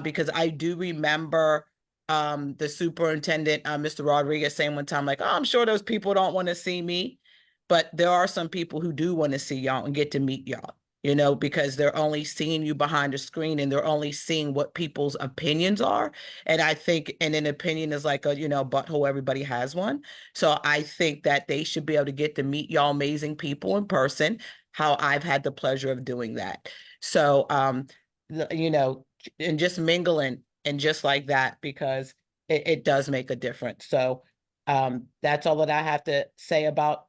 Because I do remember the superintendent, Mr. Rodriguez, saying one time, like, oh, I'm sure those people don't want to see me. But there are some people who do want to see y'all and get to meet y'all, because they're only seeing you behind the screen and they're only seeing what people's opinions are. And I think, and an opinion is like a, butthole, everybody has one. So I think that they should be able to get to meet y'all amazing people in person, how I've had the pleasure of doing that. So, and just mingling and just like that, because it does make a difference. So that's all that I have to say about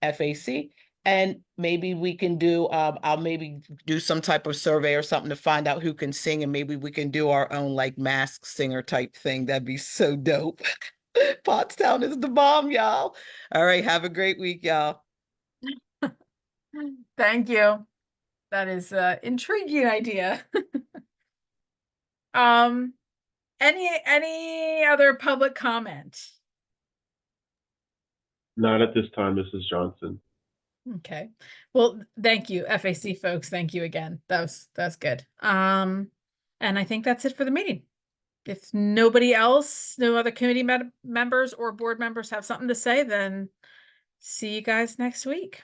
FAC. And maybe we can do, I'll maybe do some type of survey or something to find out who can sing, and maybe we can do our own like mask singer type thing. That'd be so dope. Pottstown is the bomb, y'all. All right, have a great week, y'all. Thank you. That is an intriguing idea. Any other public comment? Not at this time, Mrs. Johnson. Okay. Well, thank you, FAC folks. Thank you again. That's good. And I think that's it for the meeting. If nobody else, no other committee members or board members have something to say, then see you guys next week.